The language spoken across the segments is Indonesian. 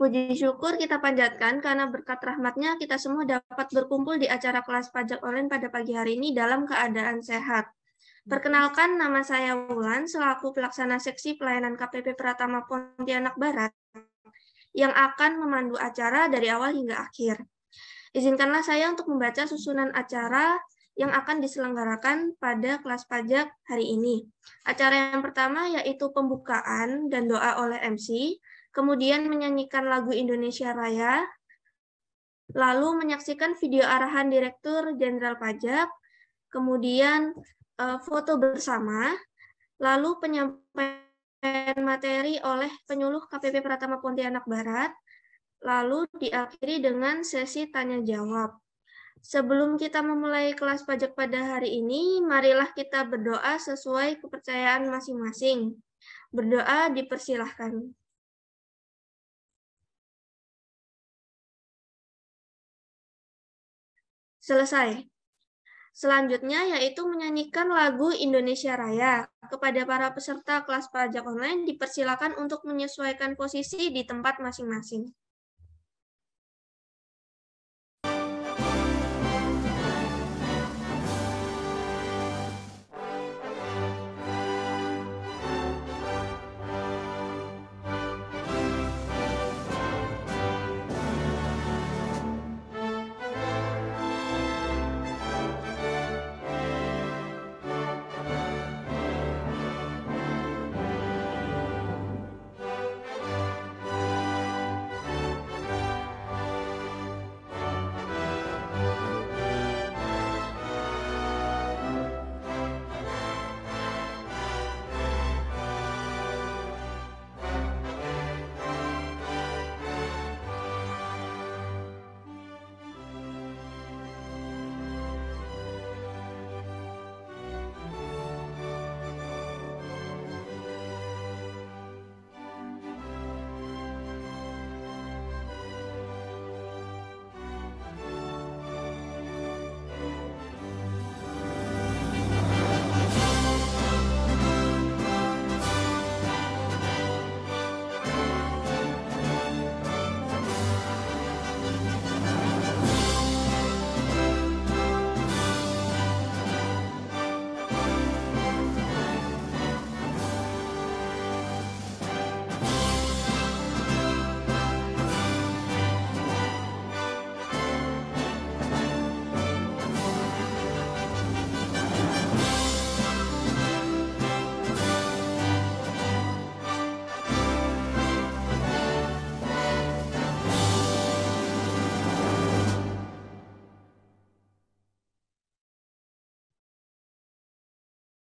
Puji syukur kita panjatkan karena berkat rahmat-Nya kita semua dapat berkumpul di acara kelas pajak online pada pagi hari ini dalam keadaan sehat. Perkenalkan, nama saya Wulan selaku pelaksana seksi pelayanan KPP Pratama Pontianak Barat yang akan memandu acara dari awal hingga akhir. Izinkanlah saya untuk membaca susunan acara yang akan diselenggarakan pada kelas pajak hari ini. Acara yang pertama yaitu pembukaan dan doa oleh MC, kemudian menyanyikan lagu Indonesia Raya, lalu menyaksikan video arahan Direktur Jenderal Pajak, kemudian foto bersama, lalu penyampaian materi oleh penyuluh KPP Pratama Pontianak Barat, lalu diakhiri dengan sesi tanya-jawab. Sebelum kita memulai kelas pajak pada hari ini, marilah kita berdoa sesuai kepercayaan masing-masing. Berdoa dipersilahkan. Selesai. Selanjutnya yaitu menyanyikan lagu Indonesia Raya. Kepada para peserta kelas pajak online dipersilakan untuk menyesuaikan posisi di tempat masing-masing.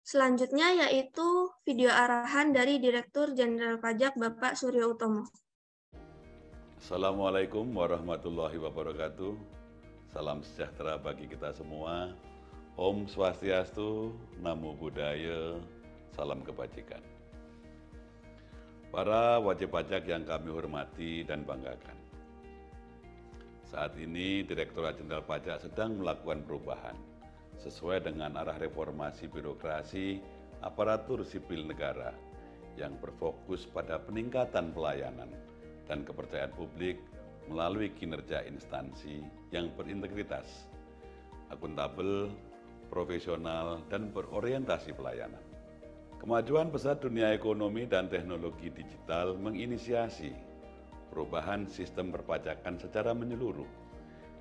Selanjutnya yaitu video arahan dari Direktur Jenderal Pajak Bapak Suryo Utomo. Assalamualaikum warahmatullahi wabarakatuh. Salam sejahtera bagi kita semua. Om Swastiastu, Namo Buddhaya, salam kebajikan. Para wajib pajak yang kami hormati dan banggakan. Saat ini Direktorat Jenderal Pajak sedang melakukan perubahan sesuai dengan arah reformasi birokrasi aparatur sipil negara yang berfokus pada peningkatan pelayanan dan kepercayaan publik melalui kinerja instansi yang berintegritas, akuntabel, profesional, dan berorientasi pelayanan. Kemajuan pesat dunia ekonomi dan teknologi digital menginisiasi perubahan sistem perpajakan secara menyeluruh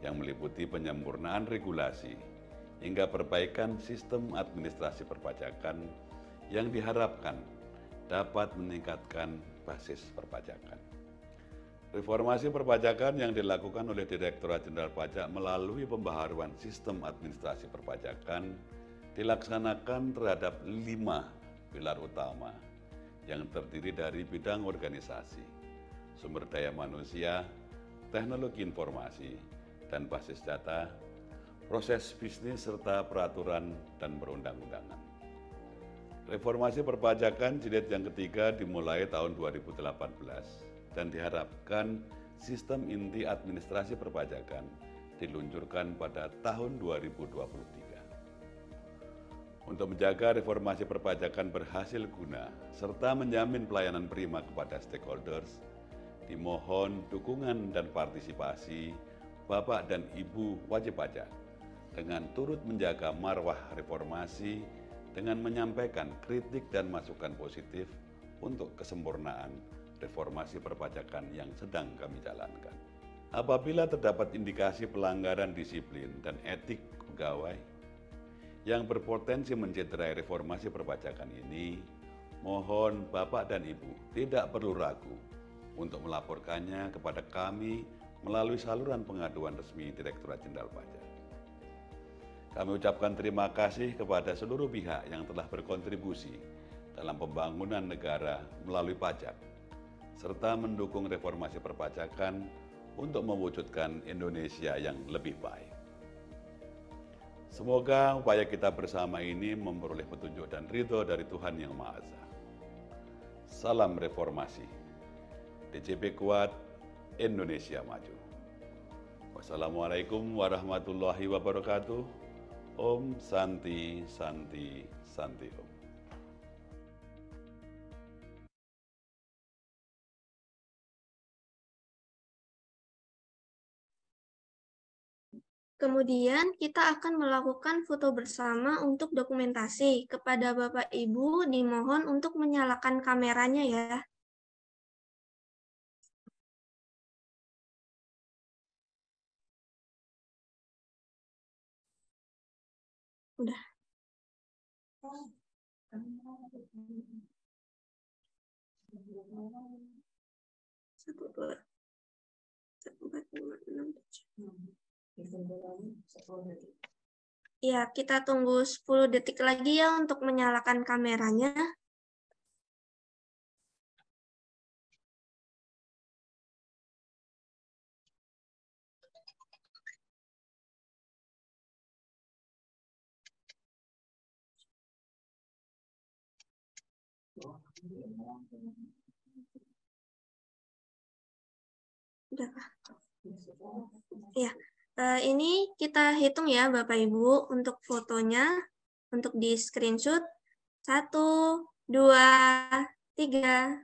yang meliputi penyempurnaan regulasi hingga perbaikan sistem administrasi perpajakan yang diharapkan dapat meningkatkan basis perpajakan. Reformasi perpajakan yang dilakukan oleh Direktorat Jenderal Pajak melalui pembaharuan sistem administrasi perpajakan dilaksanakan terhadap 5 pilar utama yang terdiri dari bidang organisasi, sumber daya manusia, teknologi informasi, dan basis data, proses bisnis serta peraturan dan perundang-undangan. Reformasi perpajakan jilid yang ketiga dimulai tahun 2018 dan diharapkan sistem inti administrasi perpajakan diluncurkan pada tahun 2023. Untuk menjaga reformasi perpajakan berhasil guna serta menjamin pelayanan prima kepada stakeholders, dimohon dukungan dan partisipasi Bapak dan Ibu wajib pajak dengan turut menjaga marwah reformasi dengan menyampaikan kritik dan masukan positif untuk kesempurnaan reformasi perpajakan yang sedang kami jalankan. Apabila terdapat indikasi pelanggaran disiplin dan etik pegawai yang berpotensi mencederai reformasi perpajakan ini, mohon Bapak dan Ibu tidak perlu ragu untuk melaporkannya kepada kami melalui saluran pengaduan resmi Direktorat Jenderal Pajak. Kami ucapkan terima kasih kepada seluruh pihak yang telah berkontribusi dalam pembangunan negara melalui pajak, serta mendukung reformasi perpajakan untuk mewujudkan Indonesia yang lebih baik. Semoga upaya kita bersama ini memperoleh petunjuk dan ridho dari Tuhan Yang Maha Esa. Salam reformasi. DJP Kuat, Indonesia Maju. Wassalamualaikum warahmatullahi wabarakatuh. Om Santi Santi Santi Om. Kemudian kita akan melakukan foto bersama untuk dokumentasi. Kepada Bapak Ibu dimohon untuk menyalakan kameranya ya. Udah. Satu, dua, empat, lima, enam, tujuh. Ya, kita tunggu 10 detik lagi ya untuk menyalakan kameranya. Udah, ya. Ini kita hitung ya Bapak Ibu untuk fotonya, untuk di screenshot. 1, 2, 3.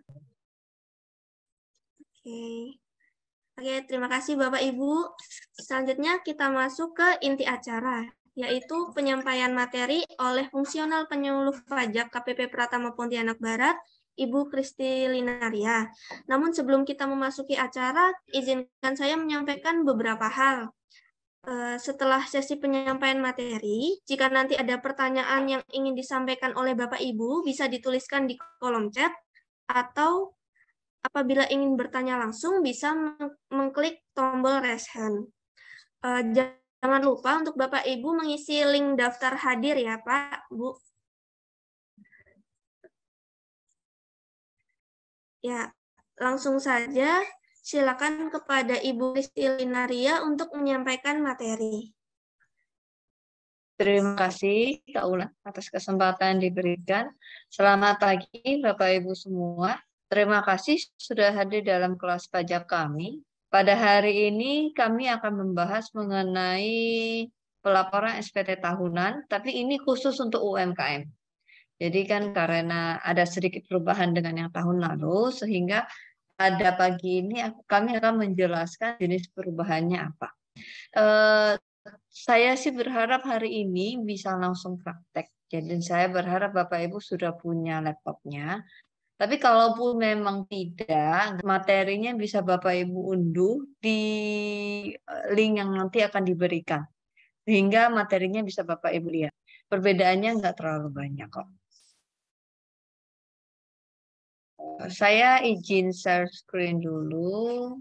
Oke, terima kasih Bapak Ibu. Selanjutnya kita masuk ke inti acara, yaitu penyampaian materi oleh fungsional penyuluh pajak KPP Pratama Pontianak Barat, Ibu Kristi Linaria. Namun sebelum kita memasuki acara, izinkan saya menyampaikan beberapa hal. Setelah sesi penyampaian materi, jika nanti ada pertanyaan yang ingin disampaikan oleh Bapak Ibu, bisa dituliskan di kolom chat, atau apabila ingin bertanya langsung, bisa mengklik tombol raise hand. Jangan lupa untuk Bapak Ibu mengisi link daftar hadir ya Pak, Bu. Ya, langsung saja. Silakan kepada Ibu Kristi Linaria untuk menyampaikan materi. Terima kasih Kak Ulan atas kesempatan diberikan. Selamat pagi Bapak Ibu semua. Terima kasih sudah hadir dalam kelas pajak kami. Pada hari ini kami akan membahas mengenai pelaporan SPT tahunan, tapi ini khusus untuk UMKM. Jadi kan karena ada sedikit perubahan dengan yang tahun lalu, sehingga pada pagi ini kami akan menjelaskan jenis perubahannya apa. Saya sih berharap hari ini bisa langsung praktek. Jadi saya berharap Bapak Ibu sudah punya laptopnya. Tapi kalaupun memang tidak, materinya bisa Bapak Ibu unduh di link yang nanti akan diberikan. Sehingga materinya bisa Bapak Ibu lihat. Perbedaannya nggak terlalu banyak kok. Saya izin share screen dulu.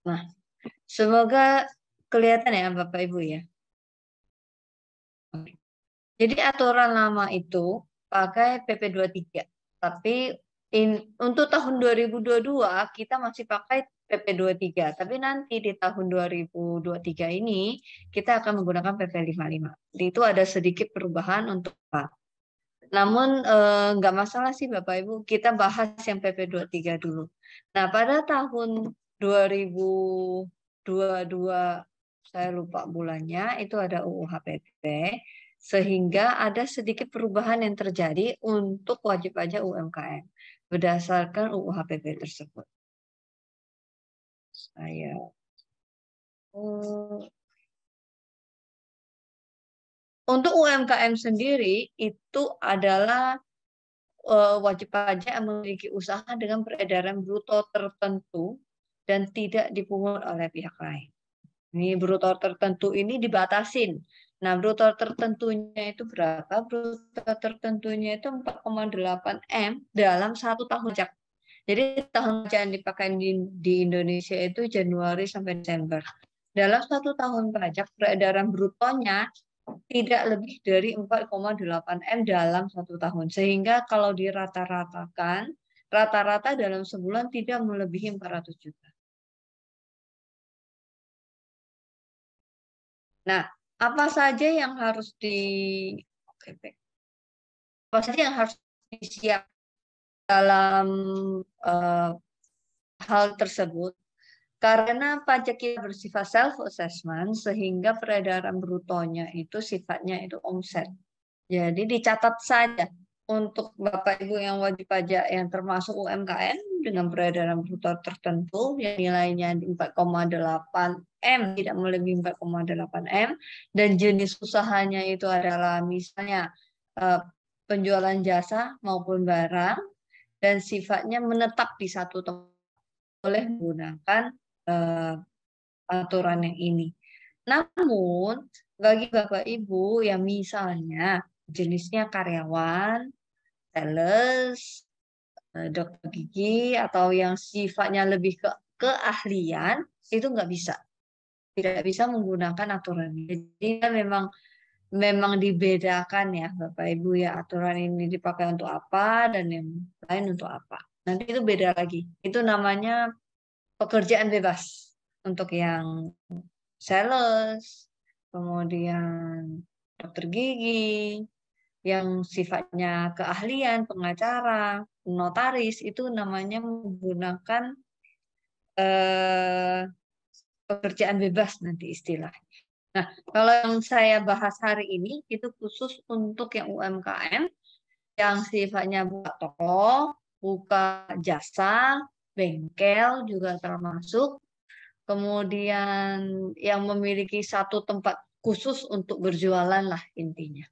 Nah, semoga kelihatan ya Bapak Ibu ya. Jadi aturan lama itu pakai PP 23. Tapi untuk tahun 2022 kita masih pakai PP 23. Tapi nanti di tahun 2023 ini kita akan menggunakan PP 55. Jadi itu ada sedikit perubahan untuk Pak. Namun nggak masalah sih Bapak Ibu, kita bahas yang PP 23 dulu. Nah, pada tahun 2022, saya lupa bulannya, itu ada UU HPP. sehingga ada sedikit perubahan yang terjadi untuk wajib pajak UMKM berdasarkan UU HPP tersebut. Untuk UMKM sendiri itu adalah wajib pajak yang memiliki usaha dengan peredaran bruto tertentu dan tidak dipungut oleh pihak lain. Ini bruto tertentu ini dibatasin. Nah, bruto tertentunya itu berapa? Bruto tertentunya itu 4,8 M dalam 1 tahun pajak. Jadi tahun pajak yang dipakai di Indonesia itu Januari sampai Desember. Dalam 1 tahun pajak, peredaran brutonya tidak lebih dari 4,8 M dalam 1 tahun. Sehingga kalau dirata-ratakan, rata-rata dalam sebulan tidak melebihi 400 juta. Nah, apa saja yang harus apa saja yang harus disiap dalam hal tersebut? Karena pajak kita bersifat self-assessment, sehingga peredaran brutonya itu sifatnya itu omset. Jadi dicatat saja untuk Bapak Ibu yang wajib pajak yang termasuk UMKM dengan peredaran bruto tertentu yang nilainya 4,8 M, tidak melebihi 4,8 M, dan jenis usahanya itu adalah misalnya penjualan jasa maupun barang, dan sifatnya menetap di satu tempat, boleh menggunakan aturan yang ini. Namun, bagi Bapak Ibu yang misalnya jenisnya karyawan, sales, dokter gigi, atau yang sifatnya lebih ke keahlian, itu nggak bisa. Tidak bisa menggunakan aturan ini. Jadi memang dibedakan ya Bapak Ibu ya, aturan ini dipakai untuk apa dan yang lain untuk apa. Nanti itu beda lagi. Itu namanya pekerjaan bebas untuk yang sales, kemudian dokter gigi, yang sifatnya keahlian, pengacara, notaris, itu namanya menggunakan pekerjaan bebas nanti istilah. Nah, kalau yang saya bahas hari ini itu khusus untuk yang UMKM yang sifatnya buka toko, buka jasa, bengkel juga termasuk, kemudian yang memiliki satu tempat khusus untuk berjualan lah intinya.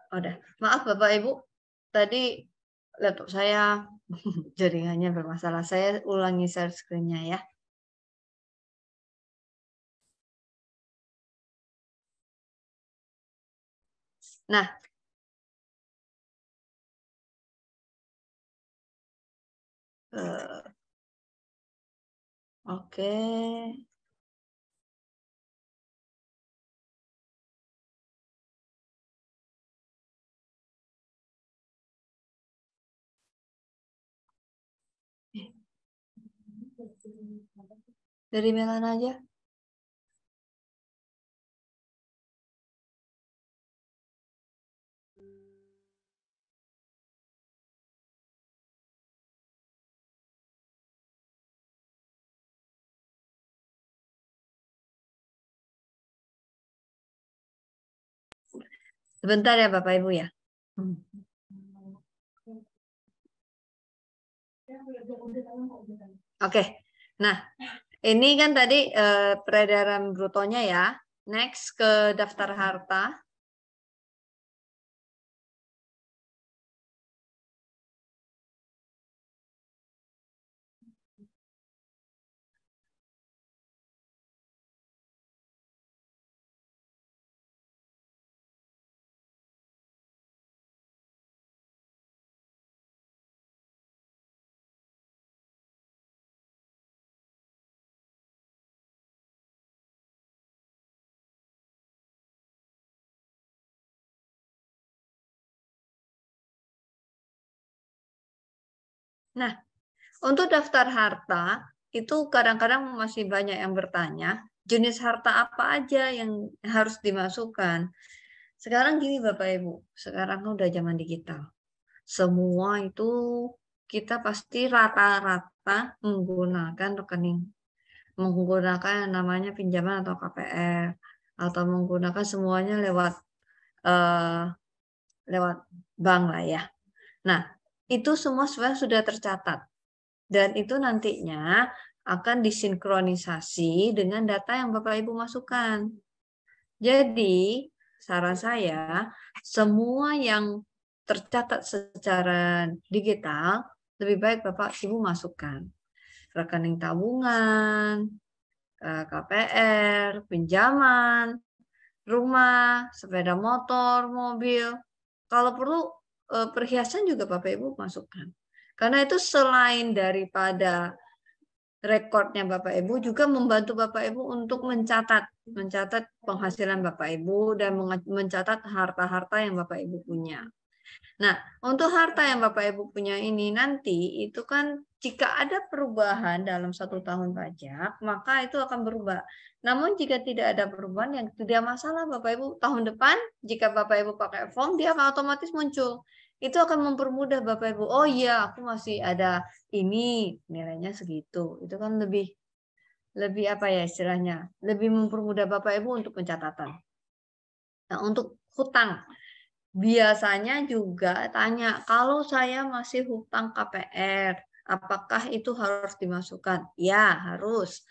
Udah, maaf Bapak Ibu, tadi laptop saya jaringannya bermasalah. Saya ulangi share screen-nya ya. Nah, oke. Dari Melan aja. Sebentar ya Bapak Ibu ya. Oke, nah ini kan tadi peredaran brutonya ya. Next ke daftar harta. Nah, untuk daftar harta itu kadang-kadang masih banyak yang bertanya, jenis harta apa aja yang harus dimasukkan. Sekarang gini Bapak Ibu, sekarang kan udah zaman digital. Semua itu kita pasti rata-rata menggunakan rekening, menggunakan yang namanya pinjaman atau KPR, atau menggunakan semuanya lewat eh, lewat bank lah ya. Nah, itu semua sebenarnya sudah tercatat. Dan itu nantinya akan disinkronisasi dengan data yang Bapak Ibu masukkan. Jadi, saran saya, semua yang tercatat secara digital, lebih baik Bapak Ibu masukkan. Rekening tabungan, KPR, pinjaman, rumah, sepeda motor, mobil. Kalau perlu perhiasan juga Bapak Ibu masukkan. Karena itu selain daripada rekodnya Bapak Ibu juga membantu Bapak Ibu untuk mencatat penghasilan Bapak Ibu dan mencatat harta-harta yang Bapak Ibu punya. Nah, untuk harta yang Bapak Ibu punya ini nanti itu kan jika ada perubahan dalam 1 tahun pajak, maka itu akan berubah. Namun jika tidak ada perubahan yang tidak masalah Bapak Ibu, tahun depan jika Bapak Ibu pakai form dia akan otomatis muncul. Itu akan mempermudah Bapak Ibu. Oh iya, aku masih ada ini nilainya segitu. Itu kan lebih apa ya istilahnya? Lebih mempermudah Bapak Ibu untuk pencatatan. Nah, untuk hutang biasanya juga tanya, kalau saya masih hutang KPR, apakah itu harus dimasukkan? Ya, harus.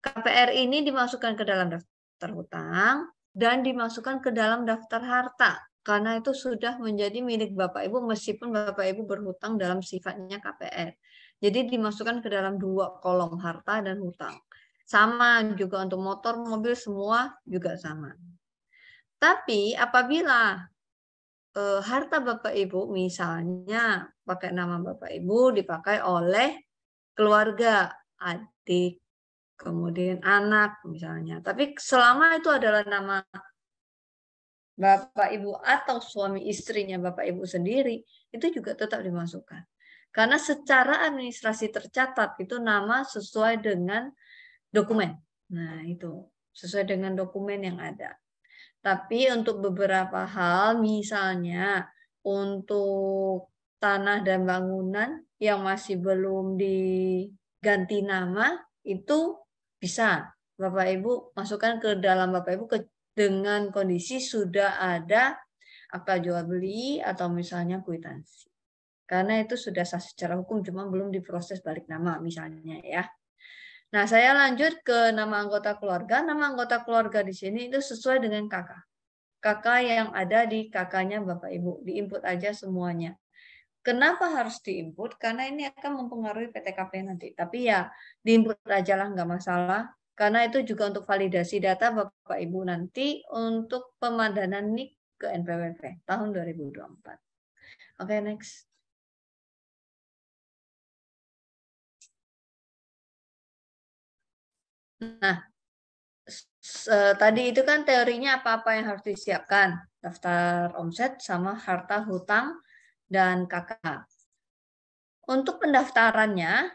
KPR ini dimasukkan ke dalam daftar hutang dan dimasukkan ke dalam daftar harta. Karena itu sudah menjadi milik Bapak Ibu meskipun Bapak Ibu berhutang dalam sifatnya KPR. Jadi dimasukkan ke dalam 2 kolom harta dan hutang. Sama juga untuk motor, mobil, semua juga sama. Tapi apabila harta Bapak Ibu misalnya pakai nama Bapak Ibu dipakai oleh keluarga, adik, kemudian anak misalnya. Tapi selama itu adalah nama Bapak Ibu atau suami istrinya Bapak Ibu sendiri, itu juga tetap dimasukkan. Karena secara administrasi tercatat itu nama sesuai dengan dokumen. Nah, itu sesuai dengan dokumen yang ada. Tapi untuk beberapa hal, misalnya untuk tanah dan bangunan yang masih belum diganti nama, itu bisa Bapak Ibu masukkan ke dalam Bapak Ibu dengan kondisi sudah ada akta jual beli atau misalnya kwitansi. Karena itu sudah sah secara hukum, cuma belum diproses balik nama misalnya ya. Nah, saya lanjut ke nama anggota keluarga. Nama anggota keluarga di sini itu sesuai dengan kakak. Kakak yang ada di kakaknya Bapak Ibu. Diinput aja semuanya. Kenapa harus diinput? Karena ini akan mempengaruhi PTKP nanti. Tapi ya diinput aja lah, nggak masalah. Karena itu juga untuk validasi data Bapak Ibu nanti untuk pemadanan NIK ke NPWP tahun 2024. Oke, next. Nah, tadi itu kan teorinya apa-apa yang harus disiapkan. Daftar omset sama harta hutang dan KK. Untuk pendaftarannya,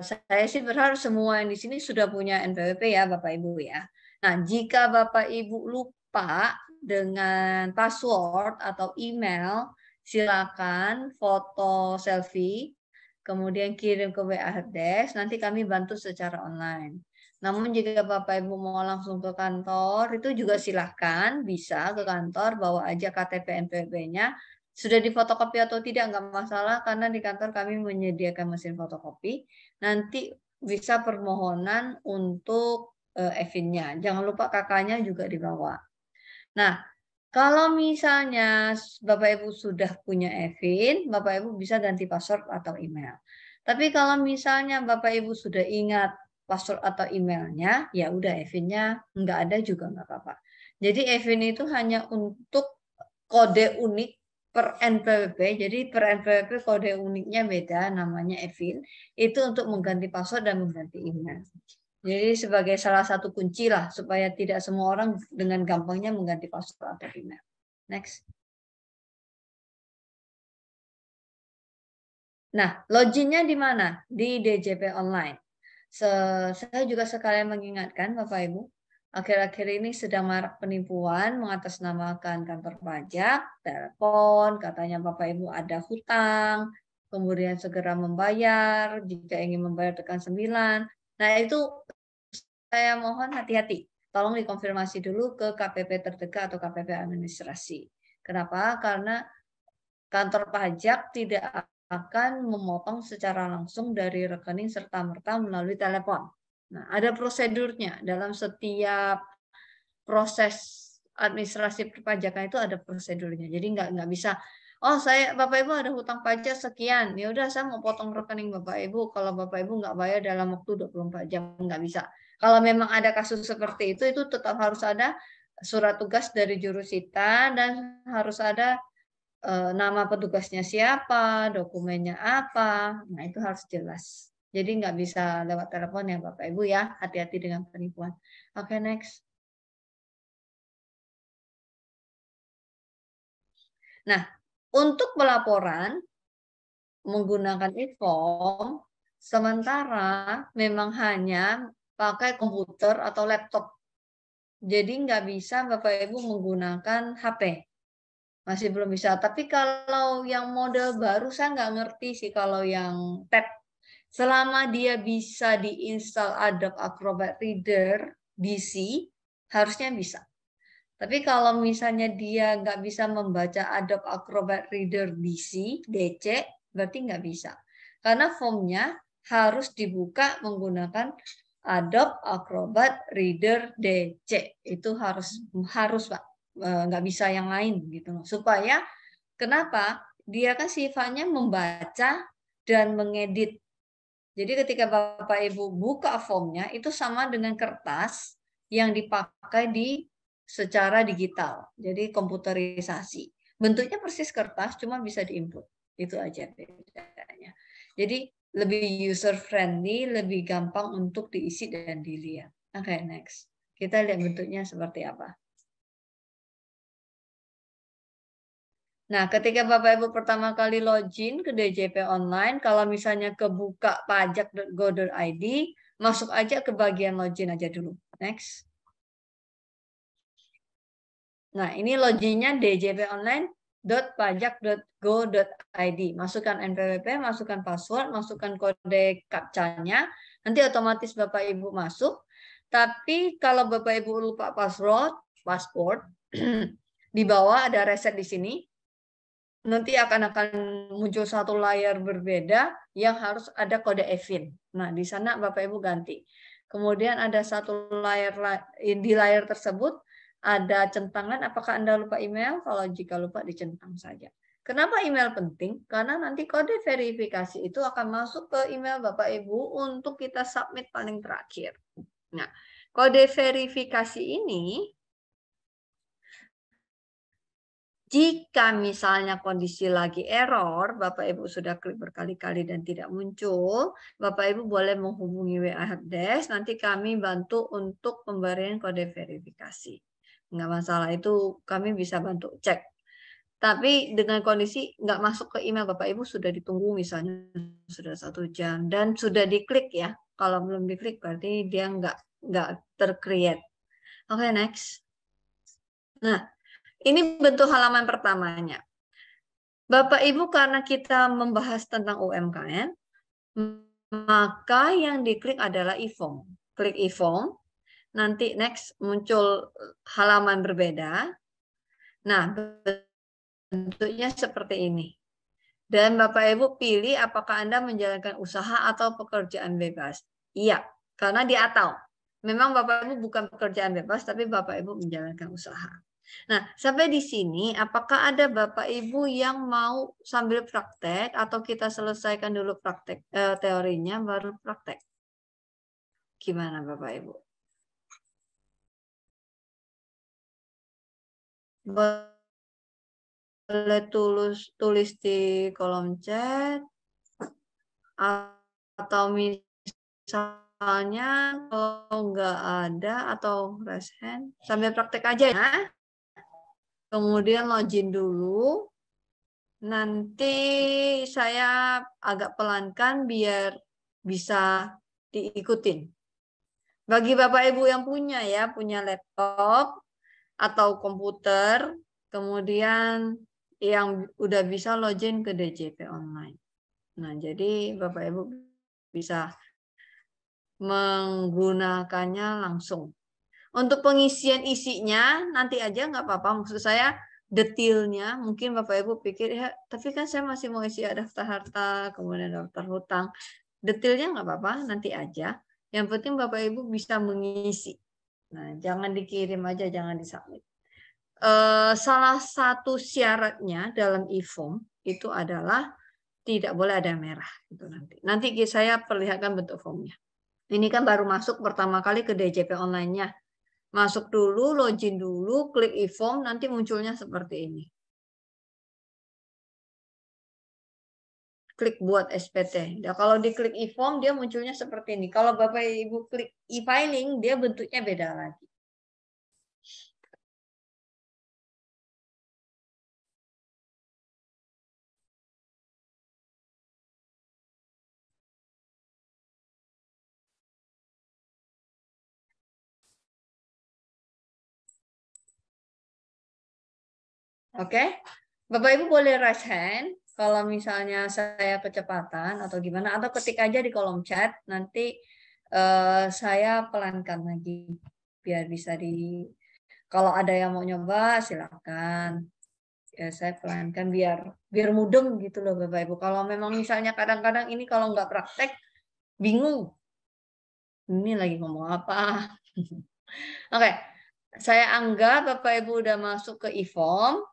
saya sih berharap semua yang di sini sudah punya NPWP ya Bapak Ibu ya. Nah, jika Bapak Ibu lupa dengan password atau email, silakan foto selfie, kemudian kirim ke WA Helpdesk, nanti kami bantu secara online. Namun jika Bapak Ibu mau langsung ke kantor, itu juga silahkan, bisa ke kantor, bawa aja KTP NPWP-nya. Sudah difotokopi atau tidak, nggak masalah, karena di kantor kami menyediakan mesin fotokopi. Nanti bisa permohonan untuk EVIN-nya. Jangan lupa kakaknya juga dibawa. Nah, kalau misalnya Bapak Ibu sudah punya EVIN, Bapak Ibu bisa ganti password atau email. Tapi kalau misalnya Bapak Ibu sudah ingat password atau emailnya, ya udah EVIN-nya nggak ada juga nggak apa-apa. Jadi EVIN itu hanya untuk kode unik per NPWP. Jadi per NPWP kode uniknya beda, namanya EVIN. Itu untuk mengganti password dan mengganti email. Jadi sebagai salah satu kunci lah supaya tidak semua orang dengan gampangnya mengganti password atau email. Next. Nah, loginnya di mana? Di DJP Online. Saya juga sekalian mengingatkan Bapak Ibu, akhir-akhir ini sedang marak penipuan mengatasnamakan kantor pajak, telepon, katanya Bapak Ibu ada hutang, kemudian segera membayar, jika ingin membayar tekan 9. Nah, itu saya mohon hati-hati. Tolong dikonfirmasi dulu ke KPP terdekat atau KPP administrasi. Kenapa? Karena kantor pajak tidak akan memotong secara langsung dari rekening serta-merta melalui telepon. Nah, ada prosedurnya dalam setiap proses administrasi perpajakan itu ada prosedurnya. Jadi nggak bisa, oh saya Bapak Ibu ada hutang pajak sekian, ya udah saya mau potong rekening Bapak Ibu. Kalau Bapak Ibu nggak bayar dalam waktu 24 jam nggak bisa. Kalau memang ada kasus seperti itu tetap harus ada surat tugas dari jurusita dan harus ada nama petugasnya siapa, dokumennya apa, nah itu harus jelas. Jadi nggak bisa lewat telepon ya Bapak Ibu ya, hati-hati dengan penipuan. Oke, next. Nah, untuk pelaporan menggunakan e-form, sementara memang hanya pakai komputer atau laptop. Jadi nggak bisa Bapak Ibu menggunakan HP. Masih belum bisa. Tapi kalau yang model baru saya nggak ngerti sih kalau yang tab. Selama dia bisa diinstal Adobe Acrobat Reader DC, harusnya bisa. Tapi kalau misalnya dia nggak bisa membaca Adobe Acrobat Reader DC, berarti nggak bisa. Karena formnya harus dibuka menggunakan Adobe Acrobat Reader DC. Itu harus Pak. Nggak bisa yang lain gitu. Supaya kenapa? Dia kan sifatnya membaca dan mengedit. Jadi ketika Bapak Ibu buka formnya itu sama dengan kertas yang dipakai secara digital. Jadi komputerisasi. Bentuknya persis kertas cuma bisa diinput. Itu aja bedanya. Jadi lebih user friendly, lebih gampang untuk diisi dan dilihat. Oke, next. Kita lihat bentuknya seperti apa. Nah, ketika Bapak Ibu pertama kali login ke DJP Online, kalau misalnya kebuka pajak.go.id, masuk aja ke bagian login aja dulu. Next. Nah, ini loginnya djponline.pajak.go.id. Masukkan NPWP, masukkan password, masukkan kode captcha-nya. Nanti otomatis Bapak Ibu masuk. Tapi kalau Bapak Ibu lupa password, di bawah ada reset di sini. Nanti akan muncul satu layar berbeda yang harus ada kode EVIN. Nah, di sana Bapak Ibu ganti. Kemudian ada satu layar di layar tersebut ada centangan apakah Anda lupa email? Kalau jika lupa dicentang saja. Kenapa email penting? Karena nanti kode verifikasi itu akan masuk ke email Bapak Ibu untuk kita submit paling terakhir. Nah, kode verifikasi ini jika misalnya kondisi lagi error, Bapak Ibu sudah klik berkali-kali dan tidak muncul, Bapak Ibu boleh menghubungi WA Helpdesk, nanti kami bantu untuk pemberian kode verifikasi. Nggak masalah, itu kami bisa bantu cek. Tapi dengan kondisi nggak masuk ke email Bapak Ibu sudah ditunggu misalnya sudah 1 jam dan sudah diklik ya. Kalau belum diklik berarti dia nggak tercreate. Oke, next. Nah, ini bentuk halaman pertamanya. Bapak Ibu karena kita membahas tentang UMKM, maka yang diklik adalah e-form. klik e-form. Nanti next muncul halaman berbeda. Nah, bentuknya seperti ini. Dan Bapak Ibu pilih apakah Anda menjalankan usaha atau pekerjaan bebas. Iya, karena di atau. Memang Bapak Ibu bukan pekerjaan bebas, tapi Bapak Ibu menjalankan usaha. Nah, sampai di sini, apakah ada Bapak Ibu yang mau sambil praktek atau kita selesaikan dulu praktek teorinya baru praktek? Gimana Bapak Ibu? Boleh tulis di kolom chat atau misalnya kalau nggak ada atau raise hand sambil praktek aja ya. Kemudian login dulu. Nanti saya agak pelankan biar bisa diikutin. Bagi Bapak Ibu yang punya laptop atau komputer, kemudian yang udah bisa login ke DJP online. Nah, jadi Bapak Ibu bisa menggunakannya langsung. Untuk pengisian isinya nanti aja nggak apa-apa. Maksud saya detailnya mungkin Bapak Ibu pikir ya, tapi kan saya masih mau isi daftar harta, kemudian daftar hutang. Detailnya nggak apa-apa, nanti aja. Yang penting Bapak Ibu bisa mengisi. Nah, jangan dikirim aja, jangan disubmit. Salah satu syaratnya dalam e-form itu adalah tidak boleh ada merah itu nanti. Nanti saya perlihatkan bentuk formnya. Ini kan baru masuk pertama kali ke DJP online-nya. Masuk dulu, login dulu, klik e-form, nanti munculnya seperti ini. Klik buat SPT. Nah, kalau diklik e-form dia munculnya seperti ini. Kalau Bapak Ibu klik e-filing dia bentuknya beda lagi. Oke, Bapak Ibu boleh raise hand kalau misalnya saya kecepatan atau gimana, atau ketik aja di kolom chat, nanti saya pelankan lagi biar bisa kalau ada yang mau nyoba silakan. Ya, saya pelankan biar mudeng gitu loh Bapak Ibu. Kalau memang misalnya kadang-kadang ini kalau nggak praktek bingung. Ini lagi ngomong apa? Oke, saya anggap Bapak Ibu udah masuk ke e-form.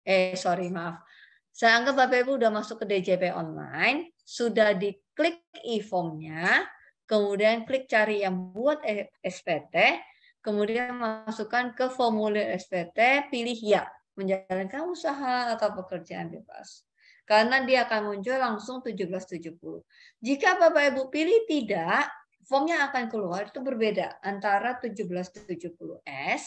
Maaf. Saya anggap Bapak Ibu udah masuk ke DJP online, sudah diklik e-form-nya, kemudian klik cari yang buat SPT, kemudian masukkan ke formulir SPT, pilih ya, menjalankan usaha atau pekerjaan bebas. Karena dia akan muncul langsung 1770. Jika Bapak Ibu pilih tidak, formnya akan keluar itu berbeda antara 1770S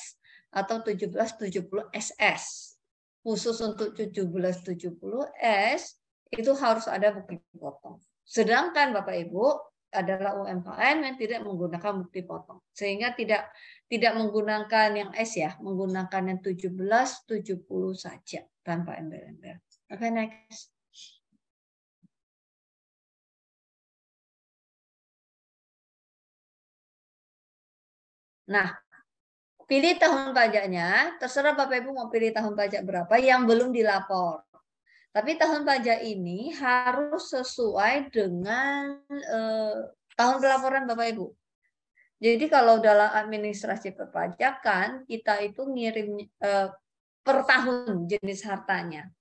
atau 1770SS. Khusus untuk 1770S itu harus ada bukti potong. Sedangkan Bapak Ibu adalah UMKM yang tidak menggunakan bukti potong. Sehingga tidak menggunakan yang S ya, menggunakan yang 1770 saja tanpa embel-embel. Oke, next. Nah, pilih tahun pajaknya, terserah Bapak Ibu mau pilih tahun pajak berapa yang belum dilapor. Tapi tahun pajak ini harus sesuai dengan tahun pelaporan Bapak Ibu. Jadi kalau dalam administrasi perpajakan, kita itu ngirim per tahun jenis hartanya.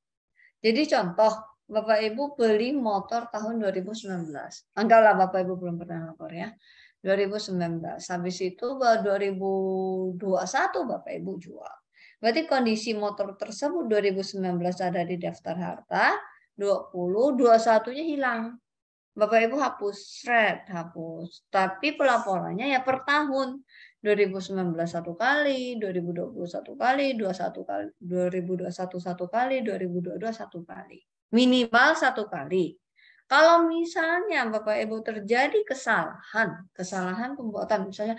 Jadi contoh, Bapak Ibu beli motor tahun 2019. Anggaplah Bapak Ibu belum pernah lapor ya. 2019. Habis itu 2021 Bapak Ibu jual. Berarti kondisi motor tersebut 2019 ada di daftar harta, 21-nya hilang. Bapak Ibu hapus, hapus. Tapi pelaporannya ya per tahun. 2019 satu kali, 2020 satu kali, 2021 kali, 2021 satu kali, 2022 satu kali. Minimal satu kali. Kalau misalnya Bapak Ibu terjadi kesalahan pembuatan, misalnya,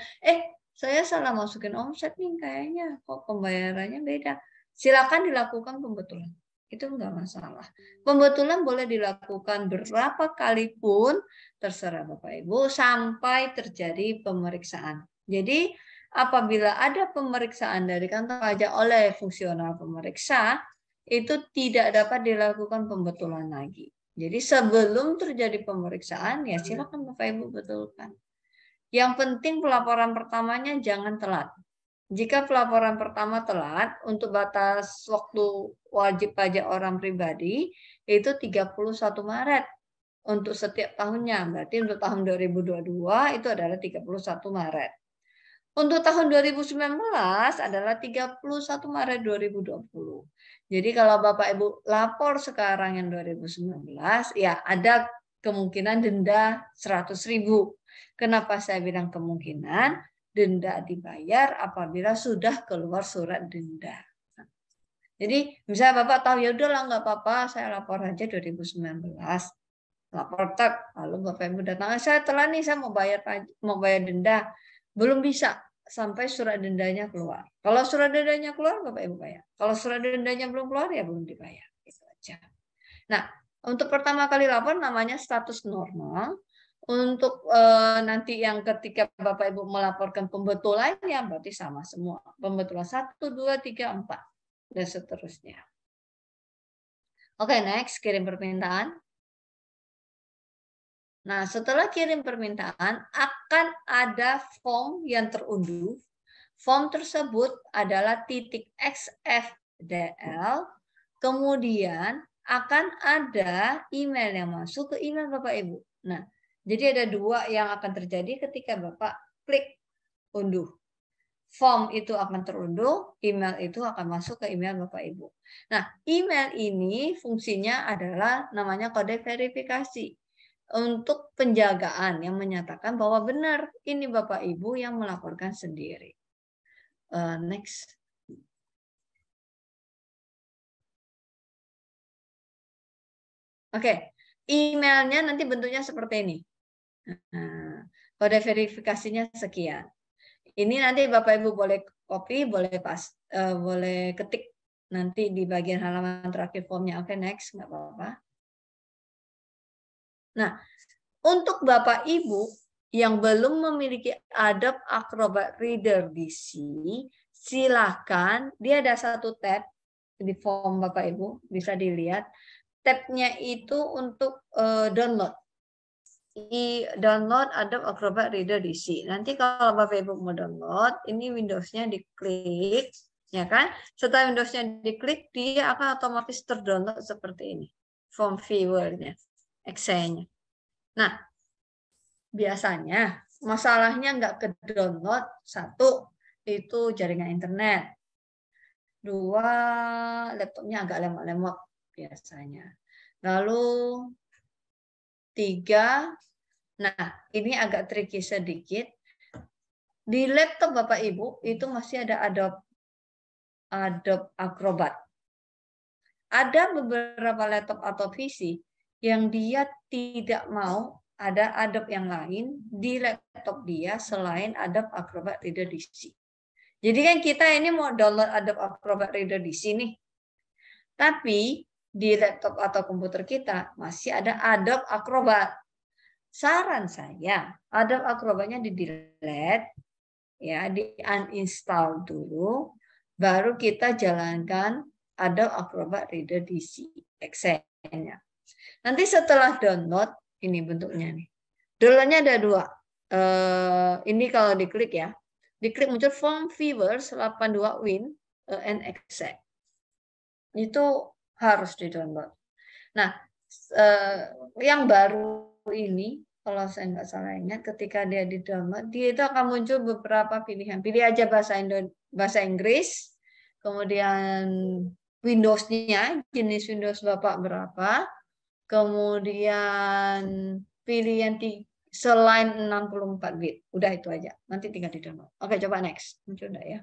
saya salah masukin omset nih kayaknya, kok pembayarannya beda. Silakan dilakukan pembetulan. itu enggak masalah. Pembetulan boleh dilakukan berapa kali pun, terserah Bapak Ibu, sampai terjadi pemeriksaan. Jadi apabila ada pemeriksaan dari kantor pajak oleh fungsional pemeriksa, itu tidak dapat dilakukan pembetulan lagi. Jadi sebelum terjadi pemeriksaan, ya silakan Bapak Ibu betulkan. Yang penting pelaporan pertamanya jangan telat. Jika pelaporan pertama telat, untuk batas waktu wajib pajak orang pribadi itu 31 Maret untuk setiap tahunnya. Berarti untuk tahun 2022 itu adalah 31 Maret. Untuk tahun 2019 adalah 31 Maret 2020. Jadi kalau Bapak Ibu lapor sekarang yang 2019, ya ada kemungkinan denda 100.000. Kenapa saya bilang kemungkinan? Denda dibayar apabila sudah keluar surat denda. Jadi misalnya Bapak tahu, ya udahlah nggak apa-apa, saya lapor aja 2019. Lapor tak, lalu Bapak Ibu datang, saya telah nih, saya mau bayar denda. Belum bisa sampai surat dendanya keluar. Kalau surat dendanya keluar, Bapak Ibu bayar. Kalau surat dendanya belum keluar, ya belum dibayar. Itu aja. Nah, untuk pertama kali lapor namanya status normal. Untuk nanti yang ketika Bapak Ibu melaporkan pembetulan, ya berarti sama semua. Pembetulan 1, 2, 3, 4, dan seterusnya. Oke, next, kirim permintaan. Nah, setelah kirim permintaan, akan ada form yang terunduh. Form tersebut adalah .xfdl, kemudian akan ada email yang masuk ke email Bapak Ibu. Nah, jadi ada dua yang akan terjadi ketika Bapak klik unduh. Form itu akan terunduh, email itu akan masuk ke email Bapak Ibu. Nah, email ini fungsinya adalah namanya kode verifikasi untuk penjagaan yang menyatakan bahwa benar ini Bapak Ibu yang melaporkan sendiri. Next. Oke, emailnya nanti bentuknya seperti ini. Kode verifikasinya sekian. Ini nanti Bapak Ibu boleh copy, boleh boleh ketik nanti di bagian halaman terakhir formnya. Oke, next, nggak apa-apa. Nah, untuk Bapak Ibu yang belum memiliki Adobe Acrobat Reader DC, silakan, dia ada satu tab di form Bapak Ibu, bisa dilihat. Tabnya itu untuk download. Download Adobe Acrobat Reader DC. Nanti kalau Bapak Ibu mau download, ini Windows-nya diklik, ya kan? Setelah Windows-nya diklik, dia akan otomatis terdownload seperti ini. Form viewer-nya, Excel-nya. Nah, biasanya masalahnya nggak ke download. Satu, itu jaringan internet. Dua, laptopnya agak lemot-lemot biasanya. Lalu tiga, nah ini agak tricky sedikit. Di laptop Bapak Ibu itu masih ada Adobe Acrobat. Ada beberapa laptop atau PC yang dia tidak mau ada Adobe yang lain di laptop dia selain Adobe Acrobat Reader DC. Jadi kan kita ini mau download Adobe Acrobat Reader DC nih. Tapi di laptop atau komputer kita masih ada Adobe Acrobat. Saran saya, Adobe Acrobat-nya di-delete, ya, di-uninstall dulu, baru kita jalankan Adobe Acrobat Reader DC Excel-nya. Nanti setelah download, ini bentuknya nih. Download-nya ada dua. Ini kalau diklik ya, diklik muncul Form Viewers 82 Win and Excel. Itu harus di-download. Nah, yang baru ini, kalau saya nggak salah ingat, ketika dia di-download, dia itu akan muncul beberapa pilihan. Pilih aja bahasa Inggris, kemudian Windows-nya, jenis Windows Bapak berapa, kemudian pilih yang selain 64 bit. Udah itu aja. Nanti tinggal di-download. Oke, coba next. Muncul enggak ya?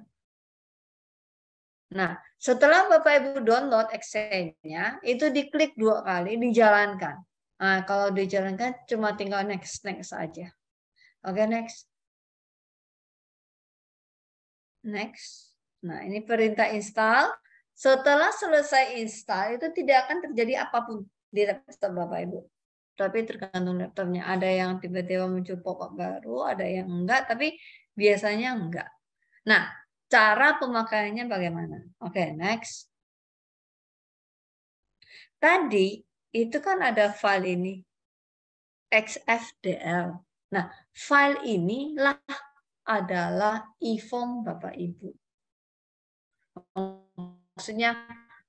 Nah, setelah Bapak Ibu download Excel-nya, itu diklik 2 kali, dijalankan. Nah, kalau dijalankan cuma tinggal next aja. Oke, next. Next. Nah, ini perintah install. Setelah selesai install itu tidak akan terjadi apapun di laptop Bapak Ibu. Tapi tergantung laptopnya. Ada yang tiba-tiba muncul pop-up baru, ada yang enggak, tapi biasanya enggak. Nah, cara pemakaiannya bagaimana? Oke, next. Tadi itu kan ada file ini, XFDL. Nah, file inilah adalah e-form Bapak Ibu. Maksudnya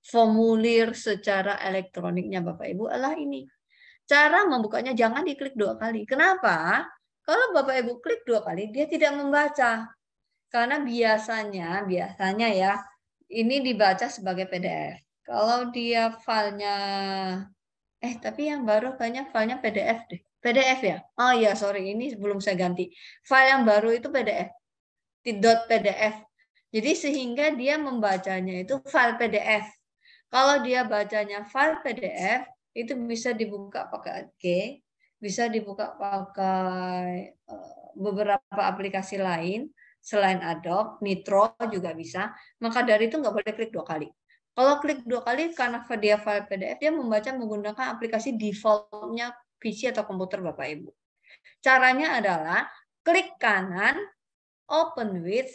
formulir secara elektroniknya Bapak Ibu adalah ini. Cara membukanya jangan diklik 2 kali. Kenapa? Kalau Bapak Ibu klik 2 kali, dia tidak membaca. Karena biasanya ya, ini dibaca sebagai PDF. Kalau dia filenya, tapi yang baru kayaknya filenya PDF deh. PDF ya? Oh iya, sorry, ini belum saya ganti. File yang baru itu PDF. .pdf. Jadi sehingga dia membacanya itu file PDF. Kalau dia bacanya file PDF, itu bisa dibuka pakai G, bisa dibuka pakai beberapa aplikasi lain selain Adobe, Nitro juga bisa. Maka dari itu nggak boleh klik 2 kali. Kalau klik 2 kali karena dia file PDF, dia membaca menggunakan aplikasi defaultnya PC atau komputer Bapak Ibu. Caranya adalah klik kanan, open with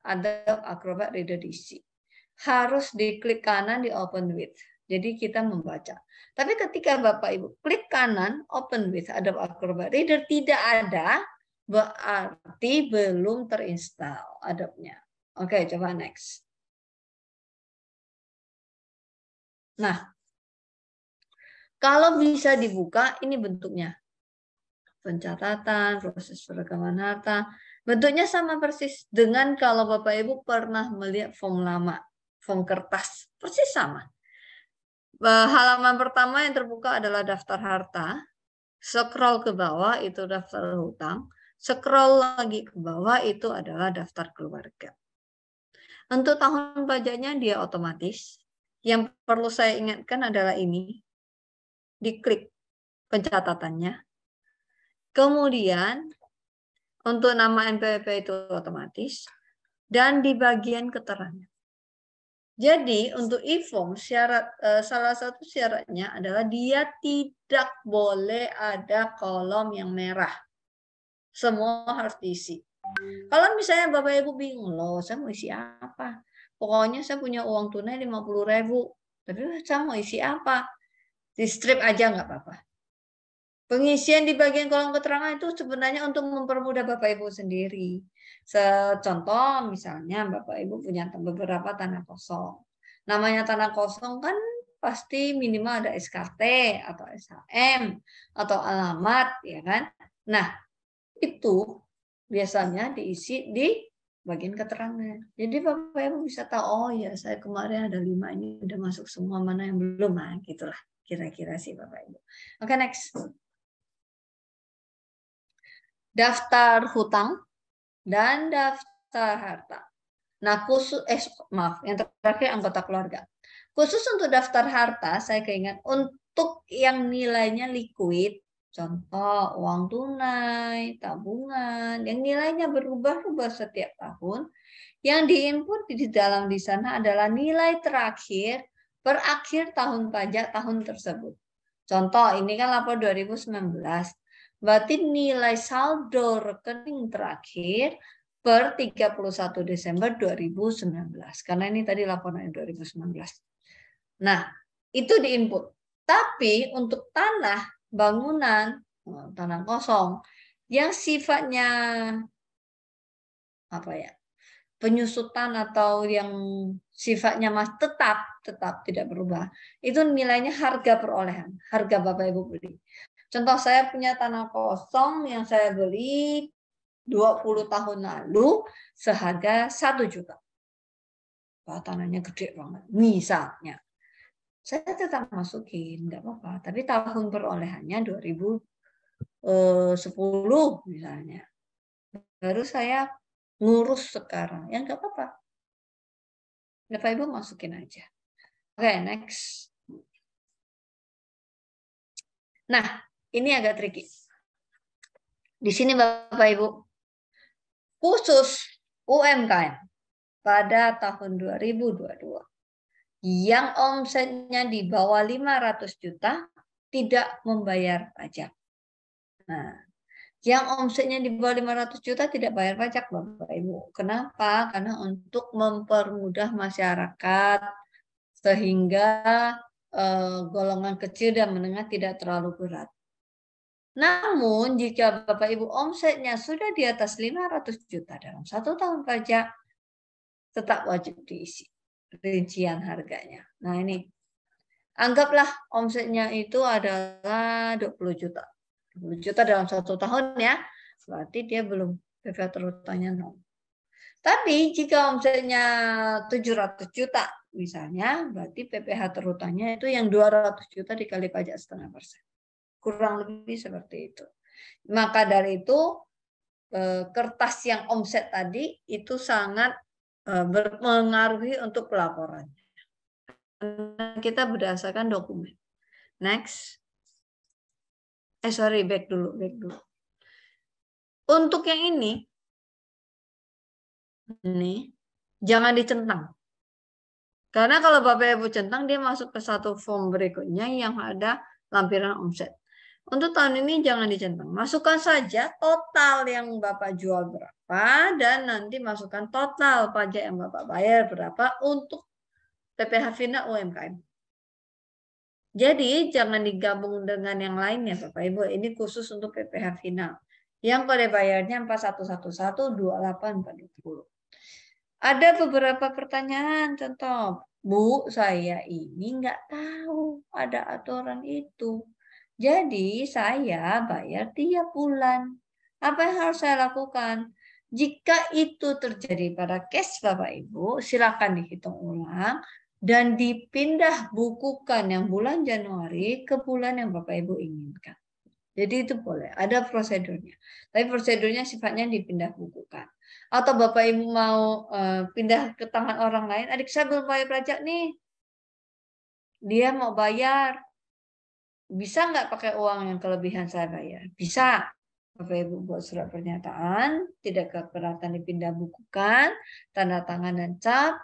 Adobe Acrobat Reader DC. Harus diklik kanan di open with. Jadi kita membaca. Tapi ketika Bapak Ibu klik kanan open with Adobe Acrobat Reader tidak ada, berarti belum terinstall Adobe-nya. Oke, coba next. Nah, kalau bisa dibuka, ini bentuknya. Pencatatan, proses perekaman harta. Bentuknya sama persis dengan kalau Bapak Ibu pernah melihat form lama, form kertas, persis sama. Halaman pertama yang terbuka adalah daftar harta, scroll ke bawah itu daftar hutang, scroll lagi ke bawah itu adalah daftar keluarga. Untuk tahun pajaknya dia otomatis. Yang perlu saya ingatkan adalah ini, diklik pencatatannya. Kemudian untuk nama NPWP itu otomatis dan di bagian keterangan. Jadi untuk e-form salah satu syaratnya adalah dia tidak boleh ada kolom yang merah. Semua harus diisi. Kalau misalnya Bapak Ibu bingung, loh saya mau isi apa? Pokoknya saya punya uang tunai 50.000, tapi saya mau isi apa? Di strip aja nggak apa-apa. Pengisian di bagian kolom keterangan itu sebenarnya untuk mempermudah Bapak Ibu sendiri. Contoh misalnya Bapak Ibu punya beberapa tanah kosong. Namanya tanah kosong kan pasti minimal ada SKT atau SHM atau alamat, ya kan? Nah, itu biasanya diisi di bagian keterangan. Jadi Bapak Ibu bisa tahu, oh ya saya kemarin ada 5 ini udah masuk semua, mana yang belum, nah gitulah kira-kira sih Bapak Ibu. Oke, next. Daftar hutang dan daftar harta. Nah, yang terakhir anggota keluarga. Khusus untuk daftar harta, saya keingat untuk yang nilainya liquid, contoh uang tunai, tabungan, yang nilainya berubah-ubah setiap tahun, yang diinput di dalam di sana adalah nilai terakhir per akhir tahun pajak tahun tersebut. Contoh, ini kan lapor 2019. Berarti nilai saldo rekening terakhir per 31 Desember 2019. Karena ini tadi laporan 2019. Nah, itu diinput. Tapi untuk tanah, bangunan, tanah kosong, yang sifatnya penyusutan atau yang sifatnya tetap tidak berubah, itu nilainya harga perolehan, harga Bapak Ibu beli. Contoh, saya punya tanah kosong yang saya beli 20 tahun lalu seharga 1 juta. Wah, tanahnya gede banget. Misalnya, saya tetap masukin, nggak apa-apa. Tapi tahun perolehannya 2010 misalnya. Baru saya ngurus sekarang, ya nggak apa-apa. Bapak Ibu masukin aja. Oke, next. Nah, ini agak tricky. Di sini Bapak Ibu, khusus UMKM pada tahun 2022 Yang omsetnya di bawah 500 juta tidak membayar pajak. Nah, yang omsetnya di bawah 500 juta tidak bayar pajak, Bapak Ibu. Kenapa? Karena untuk mempermudah masyarakat sehingga golongan kecil dan menengah tidak terlalu berat. Namun, jika Bapak Ibu omsetnya sudah di atas 500 juta dalam 1 tahun pajak, tetap wajib diisi rincian harganya. Nah, ini anggaplah omsetnya itu adalah 20 juta. 20 juta dalam 1 tahun ya, berarti dia belum PPh terutangnya 0. Tapi jika omsetnya 700 juta misalnya, berarti PPh terutangnya itu yang 200 juta dikali pajak 0,5%. Kurang lebih seperti itu. Maka dari itu kertas yang omset tadi itu sangat berpengaruhi untuk pelaporan. Kita berdasarkan dokumen. Next. Back dulu. Untuk yang ini jangan dicentang. Karena kalau Bapak Ibu centang, dia masuk ke satu form berikutnya yang ada lampiran omset. Untuk tahun ini jangan dicentang. Masukkan saja total yang Bapak jual berapa dan nanti masukkan total pajak yang Bapak bayar berapa untuk PPh final UMKM. Jadi jangan digabung dengan yang lainnya Bapak Ibu. Ini khusus untuk PPh final. Yang kode bayarnya 41112840. Ada beberapa pertanyaan, contoh, Bu, saya ini nggak tahu ada aturan itu. Jadi saya bayar tiap bulan. Apa yang harus saya lakukan? Jika itu terjadi pada case Bapak Ibu, silakan dihitung ulang dan dipindah bukukan yang bulan Januari ke bulan yang Bapak Ibu inginkan. Jadi itu boleh, ada prosedurnya. Tapi prosedurnya sifatnya dipindah bukukan. Atau Bapak Ibu mau pindah ke tangan orang lain, adik saya belum bayar pajak nih. Dia mau bayar. Bisa nggak pakai uang yang kelebihan saya bayar? Bisa. Bapak Ibu buat surat pernyataan, tidak keberatan dipindah bukukan, tanda tangan dan cap.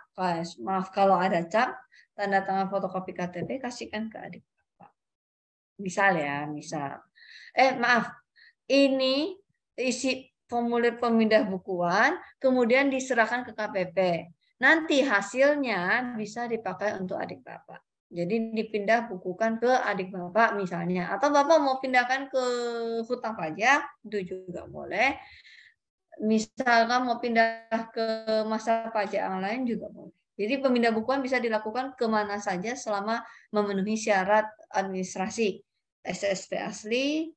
Maaf kalau ada cap, tanda tangan fotokopi KTP, kasihkan ke adik Bapak. Misal ya, misal. Maaf, ini isi formulir pemindah bukuan, kemudian diserahkan ke KPP. Nanti hasilnya bisa dipakai untuk adik Bapak. Jadi dipindah bukukan ke adik Bapak misalnya. Atau Bapak mau pindahkan ke hutang pajak, itu juga boleh. Misalkan mau pindah ke masa pajak yang lain juga boleh. Jadi pemindah bukuan bisa dilakukan kemana saja selama memenuhi syarat administrasi. SSP asli,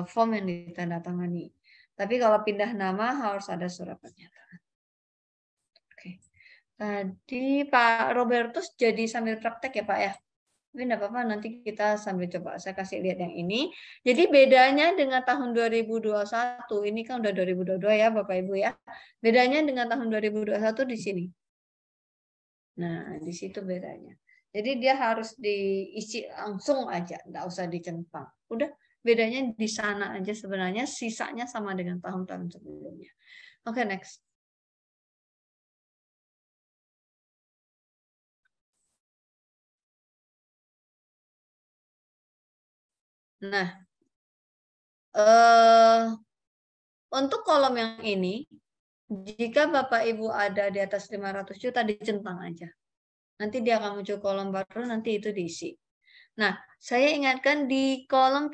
form yang ditandatangani. Tapi kalau pindah nama harus ada surat pernyataan. Oke. Tadi Pak Robertus jadi sambil praktek ya Pak ya. Tapi enggak apa-apa, nanti kita sambil coba. Saya kasih lihat yang ini. Jadi bedanya dengan tahun 2021, ini kan udah 2022 ya Bapak Ibu ya. Bedanya dengan tahun 2021 di sini. Nah, di situ bedanya. Jadi dia harus diisi langsung aja, enggak usah dicentang. Udah. Bedanya di sana aja sebenarnya, sisanya sama dengan tahun-tahun sebelumnya. Oke, next. Nah, untuk kolom yang ini, jika Bapak Ibu ada di atas 500 juta, dicentang aja. Nanti dia akan muncul kolom baru, nanti itu diisi. Nah, saya ingatkan di kolom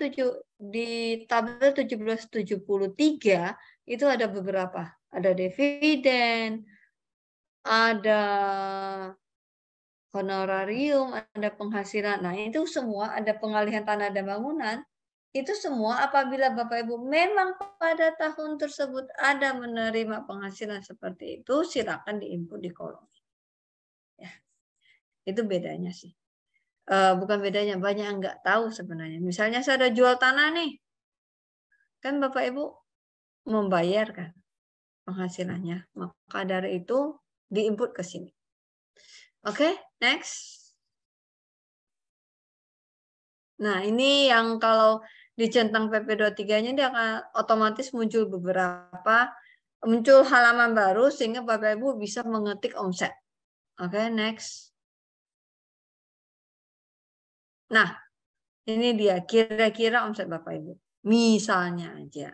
di tabel 1773 itu ada beberapa. Ada dividen, ada honorarium, ada penghasilan. Nah, itu semua ada pengalihan tanah dan bangunan. Itu semua apabila Bapak Ibu memang pada tahun tersebut ada menerima penghasilan seperti itu, silakan diinput di kolom. Ya. Itu bedanya sih. Bukan bedanya, banyak yang nggak tahu sebenarnya. Misalnya saya ada jual tanah nih, kan Bapak Ibu membayarkan penghasilannya, maka dari itu diinput ke sini. Oke, next. Nah, ini yang kalau dicentang PP23-nya dia akan otomatis muncul muncul halaman baru sehingga Bapak Ibu bisa mengetik omset. Oke, next. Nah, ini dia kira-kira omset Bapak Ibu. Misalnya aja.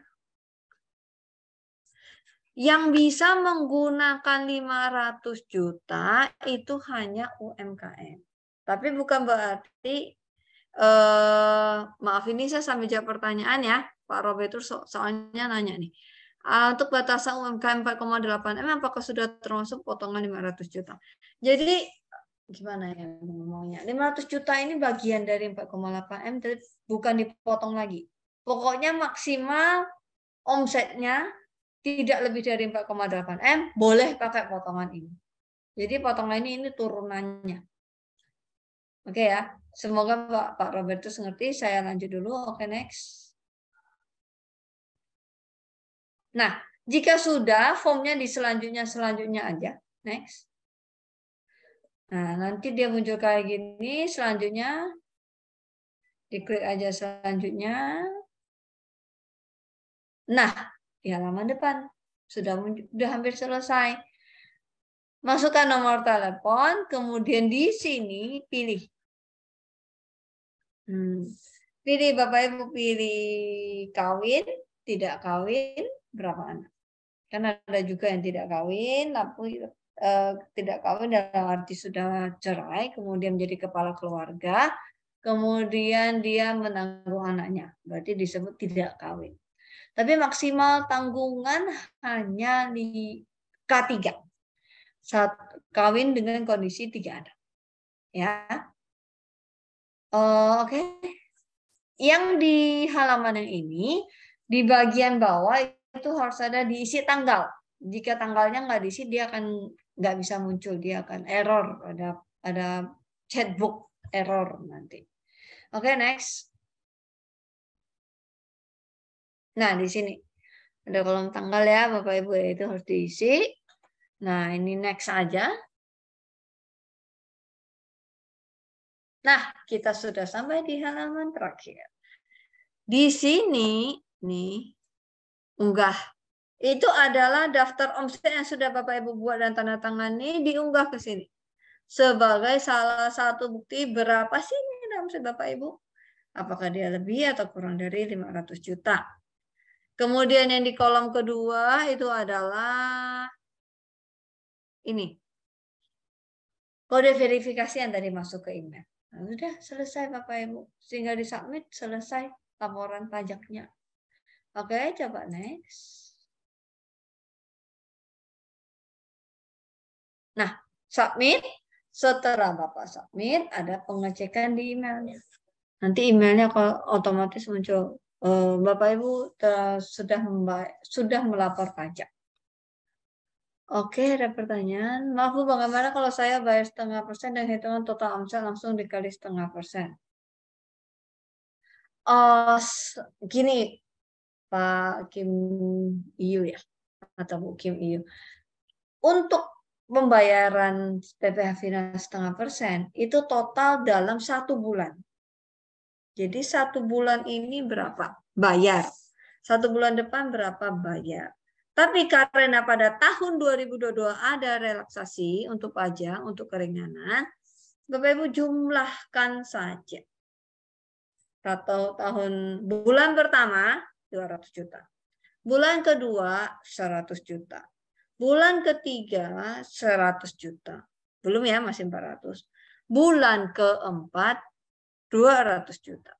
Yang bisa menggunakan 500 juta itu hanya UMKM. Tapi bukan berarti, maaf ini saya sambil jawab pertanyaan ya, Pak Robertus soalnya nanya nih. Untuk batasan UMKM 4,8 M apakah sudah termasuk potongan 500 juta? Jadi gimana ya ngomongnya? 500 juta ini bagian dari 4,8 M, bukan dipotong lagi. Pokoknya maksimal omsetnya tidak lebih dari 4,8 M, boleh pakai potongan ini. Jadi potongan ini turunannya. Oke ya, semoga Pak Robertus ngerti. Saya lanjut dulu. Oke, next. Nah, jika sudah, formnya di selanjutnya aja. Next. Nah, nanti dia muncul kayak gini. Selanjutnya, diklik aja selanjutnya. Nah, di halaman depan sudah hampir selesai. Masukkan nomor telepon, kemudian di sini pilih. Pilih Bapak Ibu, pilih kawin, tidak kawin, berapa anak. Kan ada juga yang tidak kawin, tapi tidak kawin dalam arti sudah cerai, kemudian menjadi kepala keluarga, kemudian dia menanggung anaknya, berarti disebut tidak kawin. Tapi maksimal tanggungan hanya di K3. Saat kawin dengan kondisi 3 anak. Ya. Oke. Yang di halaman yang ini, di bagian bawah itu harus ada diisi tanggal. Jika tanggalnya nggak diisi, dia akan nggak bisa muncul, dia akan error, ada chatbook error nanti. Oke, next. Nah, di sini ada kolom tanggal ya, Bapak Ibu, itu harus diisi. Nah, ini next aja. Nah, kita sudah sampai di halaman terakhir. Di sini, nih, unggah. Itu adalah daftar omset yang sudah Bapak Ibu buat dan tanda tangani, diunggah ke sini. Sebagai salah satu bukti berapa sih ini omset Bapak Ibu? Apakah dia lebih atau kurang dari 500 juta? Kemudian yang di kolom kedua itu adalah ini. Kode verifikasi yang tadi masuk ke email. Nah, sudah selesai Bapak Ibu. Sehingga disubmit, selesai laporan pajaknya. Oke, coba next. Nah, submit. Setelah Bapak submit, ada pengecekan di emailnya. Nanti emailnya otomatis muncul. Bapak Ibu sudah melapor pajak. Oke, ada pertanyaan. Maaf Bu, bagaimana kalau saya bayar 0,5% dan hitungan total omset langsung dikali 0,5%? Gini, Pak Kim Iyu ya, atau Bu Kim Iyu. Untuk pembayaran PPh final 0,5% itu total dalam 1 bulan. Jadi 1 bulan ini berapa? Bayar. 1 bulan depan berapa? Bayar. Tapi karena pada tahun 2022 ada relaksasi untuk pajak, untuk keringanan, Bapak Ibu jumlahkan saja. Bulan pertama 200 juta. Bulan kedua 100 juta. Bulan ketiga 100 juta. Belum ya, masih 400. Bulan keempat 200 juta.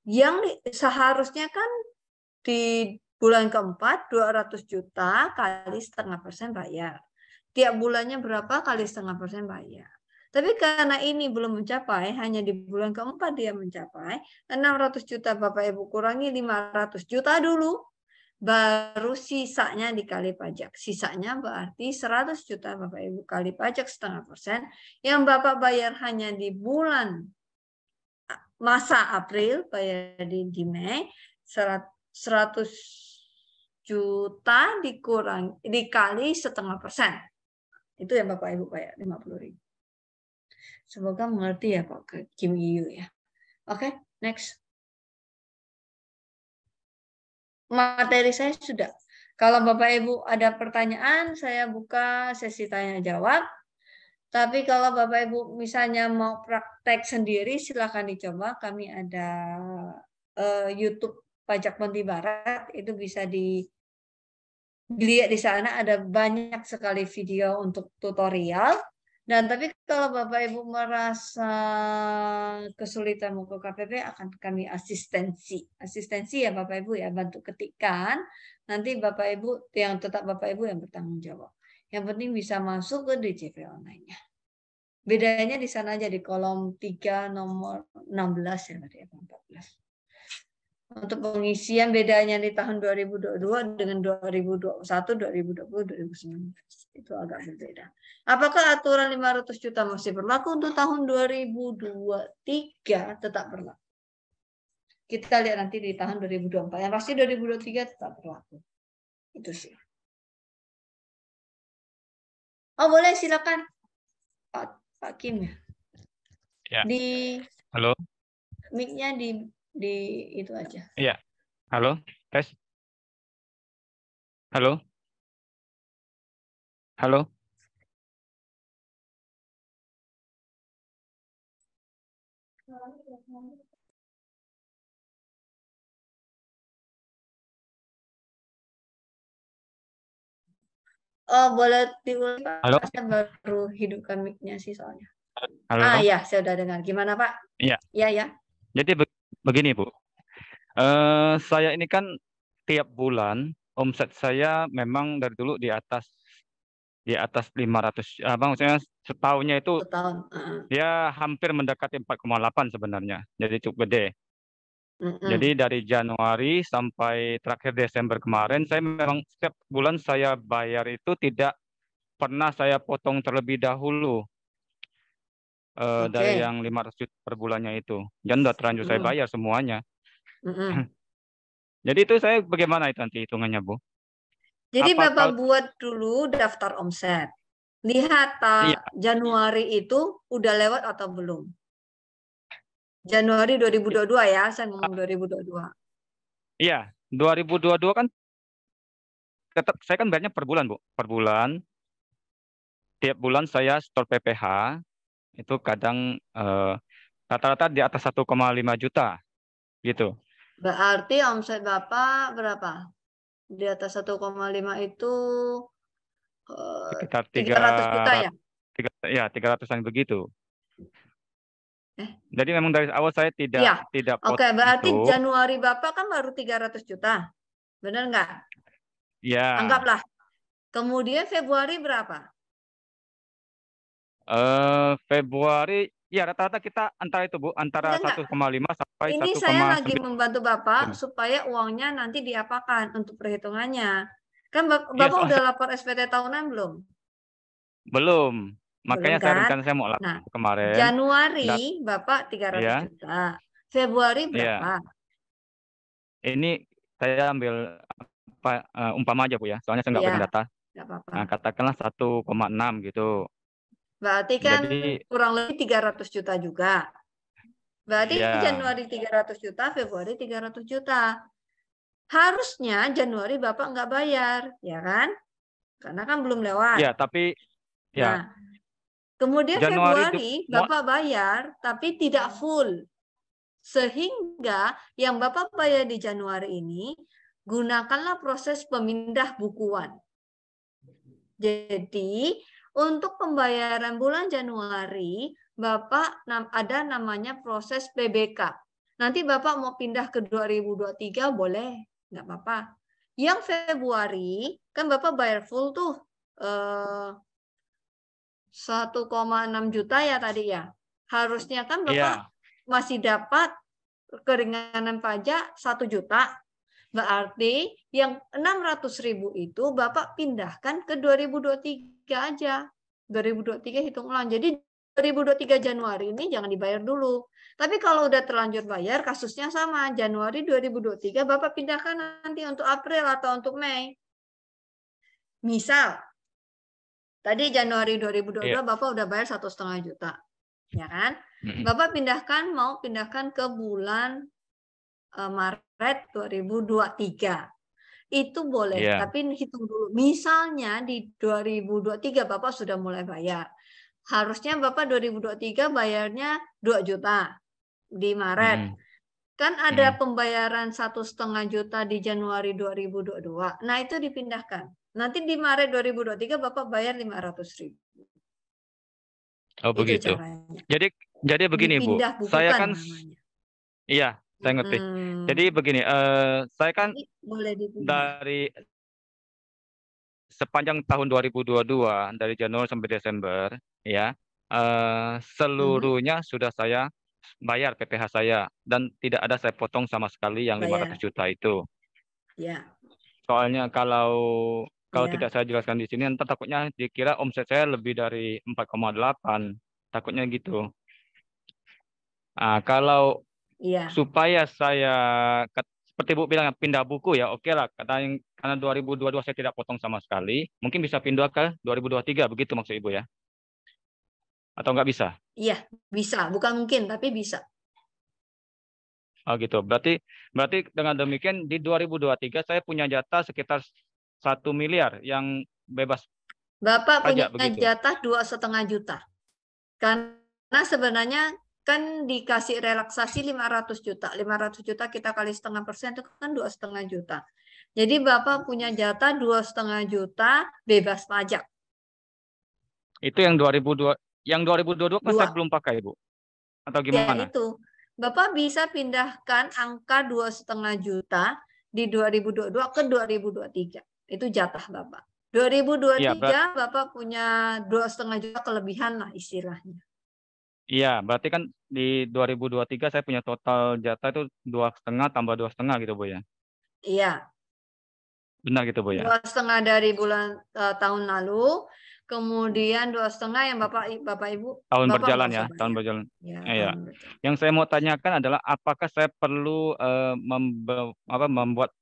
Yang seharusnya kan di bulan keempat 200 juta kali 0,5% bayar. Tiap bulannya berapa kali 0,5% bayar. Tapi karena ini belum mencapai, hanya di bulan keempat dia mencapai, 600 juta Bapak Ibu kurangi 500 juta dulu, baru sisanya dikali pajak. Sisanya berarti 100 juta Bapak Ibu kali pajak 0,5%, yang Bapak bayar hanya di bulan masa April, bayar di Mei, 100 juta dikali 0,5%. Itu yang Bapak Ibu bayar, 50.000. Semoga mengerti ya Pak Kim Iyu ya. Oke, next. Materi saya sudah. Kalau Bapak Ibu ada pertanyaan, saya buka sesi tanya jawab. Tapi kalau Bapak Ibu misalnya mau praktek sendiri, silakan dicoba. Kami ada YouTube Pajak Monti Barat, itu bisa dilihat di sana, ada banyak sekali video untuk tutorial. Dan tapi kalau Bapak Ibu merasa kesulitan mau ke KPP, akan kami asistensi. Asistensi ya Bapak Ibu ya, bantu ketikkan. Nanti Bapak Ibu yang tetap Bapak Ibu yang bertanggung jawab. Yang penting bisa masuk ke DJP online-nya. Bedanya di sana aja di kolom 3 nomor 16 ya tadi, 14. Untuk pengisian bedanya di tahun 2022 dengan 2021, 2020, 2019. Itu agak berbeda. Apakah aturan 500 juta masih berlaku untuk tahun 2023? Tetap berlaku. Kita lihat nanti di tahun 2024. Yang pasti 2023 tetap berlaku. Itu sih. Oh boleh, silakan. Pak Kim ya. Ya. Di Halo. mic-nya di itu aja. Iya. Halo, tes. Halo. Halo. Oh, boleh diulang Pak? Halo. Saya baru hidupkan mic-nya sih soalnya. Halo. Ya, saya udah dengar. Gimana Pak? Iya. Iya ya. Jadi begini Bu. Saya ini kan tiap bulan omset saya memang dari dulu di atas 500. Maksudnya setahunnya itu Setahun. ya hampir mendekati 4,8 sebenarnya. Jadi cukup gede. Jadi dari Januari sampai terakhir Desember kemarin, saya memang setiap bulan saya bayar itu tidak pernah saya potong terlebih dahulu dari yang 500 juta per bulannya itu. Dan sudah terlanjur saya bayar semuanya. Jadi itu saya bagaimana itu nanti hitungannya, Bu? Jadi Bapak buat dulu daftar omset. Lihat Januari itu udah lewat atau belum? Januari 2022 ya, saya ngomong 2022. Iya, 2022 kan tetap saya kan bayarnya per bulan, Bu. Per bulan. Tiap bulan saya store PPH itu kadang rata-rata di atas 1,5 juta gitu. Berarti omset Bapak berapa? Di atas 1,5 itu sekitar 300 juta ya? Ya, 300-an begitu. Jadi memang dari awal saya tidak Oke, berarti itu. Januari Bapak kan baru 300 juta. Benar nggak? Ya. Anggaplah. Kemudian Februari berapa? Februari ya rata-rata kita antara itu Bu, antara 1,5 sampai 1,9. Ini saya lagi membantu Bapak supaya uangnya nanti diapakan untuk perhitungannya. Kan Bapak udah lapor SPT tahunan belum? Belum. Makanya saya mau lapor kemarin. Januari Bapak 300 juta. Februari berapa? Ini saya ambil umpama aja Bu ya, soalnya saya nggak punya data. Nah, katakanlah 1,6 gitu. Berarti kan kurang lebih 300 juta juga. Berarti Januari 300 juta, Februari 300 juta. Harusnya Januari Bapak nggak bayar, ya kan? Karena kan belum lewat. Ya, tapi Nah, kemudian Februari Bapak bayar, tapi tidak full. Sehingga yang Bapak bayar di Januari ini, gunakanlah proses pemindah bukuan. Jadi, untuk pembayaran bulan Januari, Bapak ada namanya proses PBK. Nanti Bapak mau pindah ke 2023 boleh, nggak apa-apa. Yang Februari, kan Bapak bayar full tuh 1,6 juta ya tadi ya. Harusnya kan Bapak masih dapat keringanan pajak 1 juta. Berarti yang 600.000 itu Bapak pindahkan ke 2023 aja. 2023 hitung ulang. Jadi 2023 Januari ini jangan dibayar dulu. Tapi kalau udah terlanjur bayar, kasusnya sama. Januari 2023 Bapak pindahkan nanti untuk April atau untuk Mei. Misal, tadi Januari 2022 Bapak udah bayar 1,5 juta. Ya kan? Bapak mau pindahkan ke bulan Maret 2023. Itu boleh, tapi hitung dulu. Misalnya di 2023 Bapak sudah mulai bayar. harusnya Bapak 2023 bayarnya 2 juta di Maret. Kan ada pembayaran 1,5 juta di Januari 2022. Nah, itu dipindahkan. Nanti di Maret 2023 Bapak bayar 500.000. Oh Itu begitu. caranya. Jadi begini Bu, Dipindah saya bukukan kan namanya. iya saya ngerti. Jadi begini, saya kan Jadi boleh dipindah. dari sepanjang tahun 2022 dari Januari sampai Desember ya seluruhnya sudah saya bayar PPh saya dan tidak ada saya potong sama sekali yang 500 Bayar. juta itu. Ya. Soalnya kalau Ya. tidak saya jelaskan di sini, nanti takutnya dikira omset saya lebih dari 4,8. Takutnya gitu. Nah, kalau Iya. supaya saya, seperti Bu bilang, pindah buku ya, oke lah. Karena 2022 saya tidak potong sama sekali, mungkin bisa pindah ke 2023, begitu maksud Ibu ya? Atau nggak bisa? Iya, bisa. Bukan mungkin, tapi bisa. Oh gitu. Berarti dengan demikian di 2023 saya punya jatah sekitar 1 miliar yang bebas Bapak punya pajak begitu. jatah 2,5 juta. Karena sebenarnya kan dikasih relaksasi 500 juta. 500 juta kita kali 0,5% itu kan 2,5 juta. Jadi Bapak punya jatah 2,5 juta bebas pajak. Itu yang 2022 kan saya belum pakai, Bu. Atau gimana? Ya itu. Bapak bisa pindahkan angka 2,5 juta di 2022 ke 2023. Itu jatah Bapak. 2023 Bapak punya 2,5 juta kelebihan lah istilahnya. Iya, berarti kan di 2023 saya punya total jatah itu 2,5 tambah 2,5 gitu Bu ya? Iya. Benar gitu Bu ya? 2,5 dari bulan tahun lalu, kemudian 2,5 yang Bapak Ibu tahun Bapak berjalan nggak ya, usah bayar. tahun berjalan. Ya, Iya. tahun berjalan. Yang saya mau tanyakan adalah apakah saya perlu membuat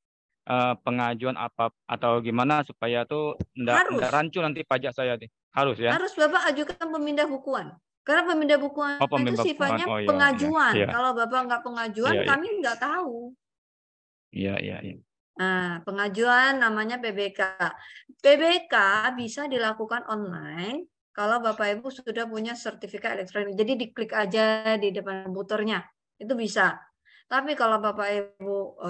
pengajuan apa atau gimana supaya tuh enggak rancu nanti pajak saya nih. Harus ya? Harus Bapak ajukan pemindah bukuan. Karena pemindah bukuan itu sifatnya Oh, iya, pengajuan. iya. Kalau Bapak nggak pengajuan, Iya, kami nggak tahu. Iya. Nah, pengajuan namanya PBK. PBK bisa dilakukan online kalau Bapak Ibu sudah punya sertifikat elektronik. Jadi diklik aja di depan komputernya. Itu bisa. Tapi kalau Bapak Ibu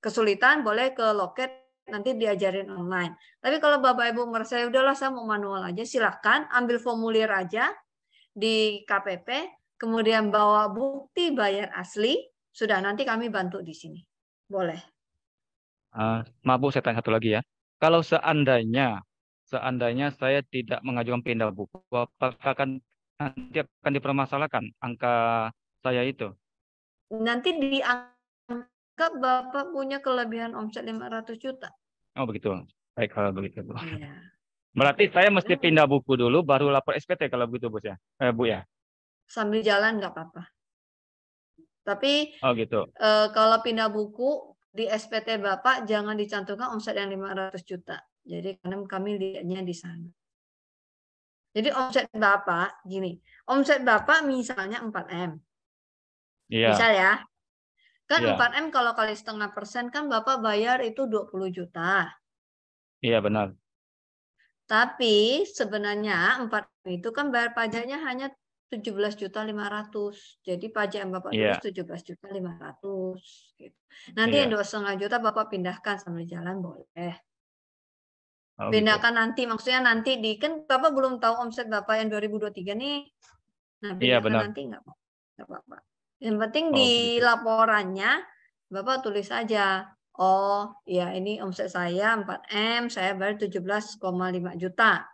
kesulitan, boleh ke loket nanti diajarin online. Tapi kalau Bapak Ibu merasa udahlah saya mau manual aja, silakan ambil formulir aja di KPP, kemudian bawa bukti bayar asli, sudah nanti kami bantu di sini. Boleh. Maaf Bu, saya tanya satu lagi ya. Kalau seandainya saya tidak mengajukan pindah buku, apakah nanti akan dipermasalahkan angka saya itu? Nanti dianggap Bapak punya kelebihan omset 500 juta. Oh begitu. Baik kalau begitu Bu. Iya. Berarti saya mesti pindah buku dulu, baru lapor SPT kalau begitu Bu ya? Bu ya? Sambil jalan nggak apa-apa. Tapi Oh gitu. Kalau pindah buku di SPT Bapak jangan dicantumkan omset yang 500 juta. Jadi karena kami lihatnya di sana. Jadi omset Bapak gini, omset Bapak misalnya 4M. Iya. Misal ya. Kan iya. 4M kalau kali 0,5% kan Bapak bayar itu 20 juta. Iya benar. Tapi sebenarnya 4M itu kan bayar pajaknya hanya 17.500.000. Jadi pajak yang Bapak tulis 17.500.000 gitu. Nanti yang 2,5 juta Bapak pindahkan sambil jalan boleh. Pindahkan gitu. Nanti maksudnya nanti kan Bapak belum tahu omset Bapak yang 2023 nih. Nah, pindahkan nanti enggak apa-apa. Yang penting di laporannya Bapak tulis aja, oh ya ini omset saya 4M, saya bayar 17,5 juta.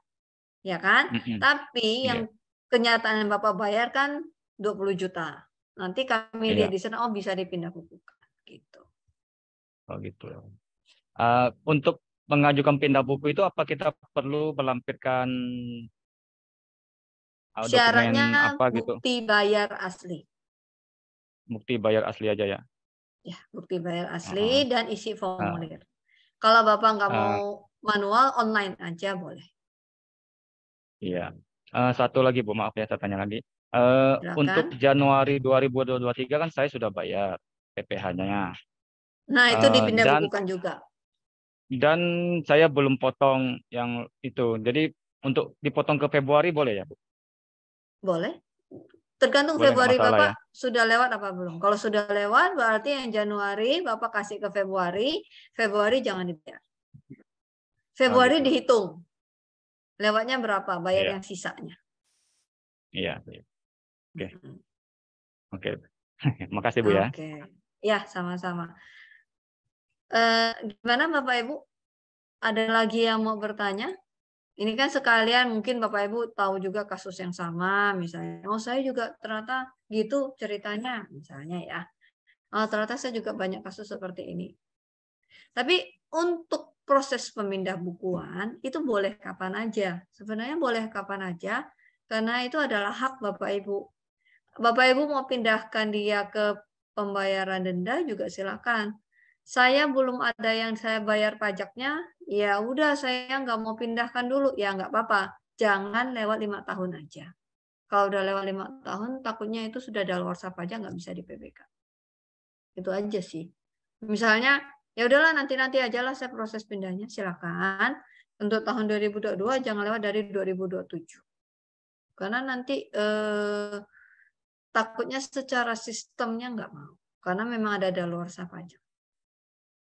Ya kan? Tapi yang kenyataan yang Bapak bayar kan 20 juta. Nanti kami lihat di sana, oh bisa dipindah bukukan. Gitu. Oh gitu. Untuk mengajukan pindah buku itu apa kita perlu melampirkan syaratnya apa gitu? Bukti bayar asli. Bukti bayar asli aja ya? Ya, bukti bayar asli dan isi formulir. Kalau Bapak nggak mau manual, online aja boleh. Iya. Satu lagi Bu, maaf ya saya tanya lagi. Untuk Januari 2023 kan saya sudah bayar PPh-nya. Nah, itu dipindah bukukan juga. Dan saya belum potong yang itu. Jadi untuk dipotong ke Februari boleh ya Bu? Boleh. Tergantung Boleh, nggak Februari masalah Bapak ya. sudah lewat apa belum. Kalau sudah lewat berarti yang Januari Bapak kasih ke Februari, Februari jangan dibayar. Februari gitu. dihitung. Lewatnya berapa, bayar Iya. yang sisanya. Iya. Oke. Mm-mm. Oke. Makasih Bu ya. Oke. Ya, sama-sama. Gimana Bapak Ibu? Ada lagi yang mau bertanya? Ini kan sekalian mungkin Bapak Ibu tahu juga kasus yang sama, misalnya. Oh, saya juga ternyata gitu ceritanya, misalnya ya. Oh, ternyata saya juga banyak kasus seperti ini. Tapi untuk proses pemindah bukuan itu boleh kapan aja. Sebenarnya boleh kapan aja karena itu adalah hak Bapak Ibu. Bapak Ibu mau pindahkan dia ke pembayaran denda juga silakan. Saya belum ada yang saya bayar pajaknya, ya udah saya nggak mau pindahkan dulu, ya nggak apa-apa. Jangan lewat 5 tahun aja. Kalau udah lewat 5 tahun, takutnya itu sudah daluarsa pajak nggak bisa di PBK. Itu aja sih. Misalnya, ya udahlah nanti aja lah saya proses pindahnya, silakan. Untuk tahun 2022 jangan lewat dari 2027. Karena nanti takutnya secara sistemnya nggak mau. Karena memang ada daluarsa pajak.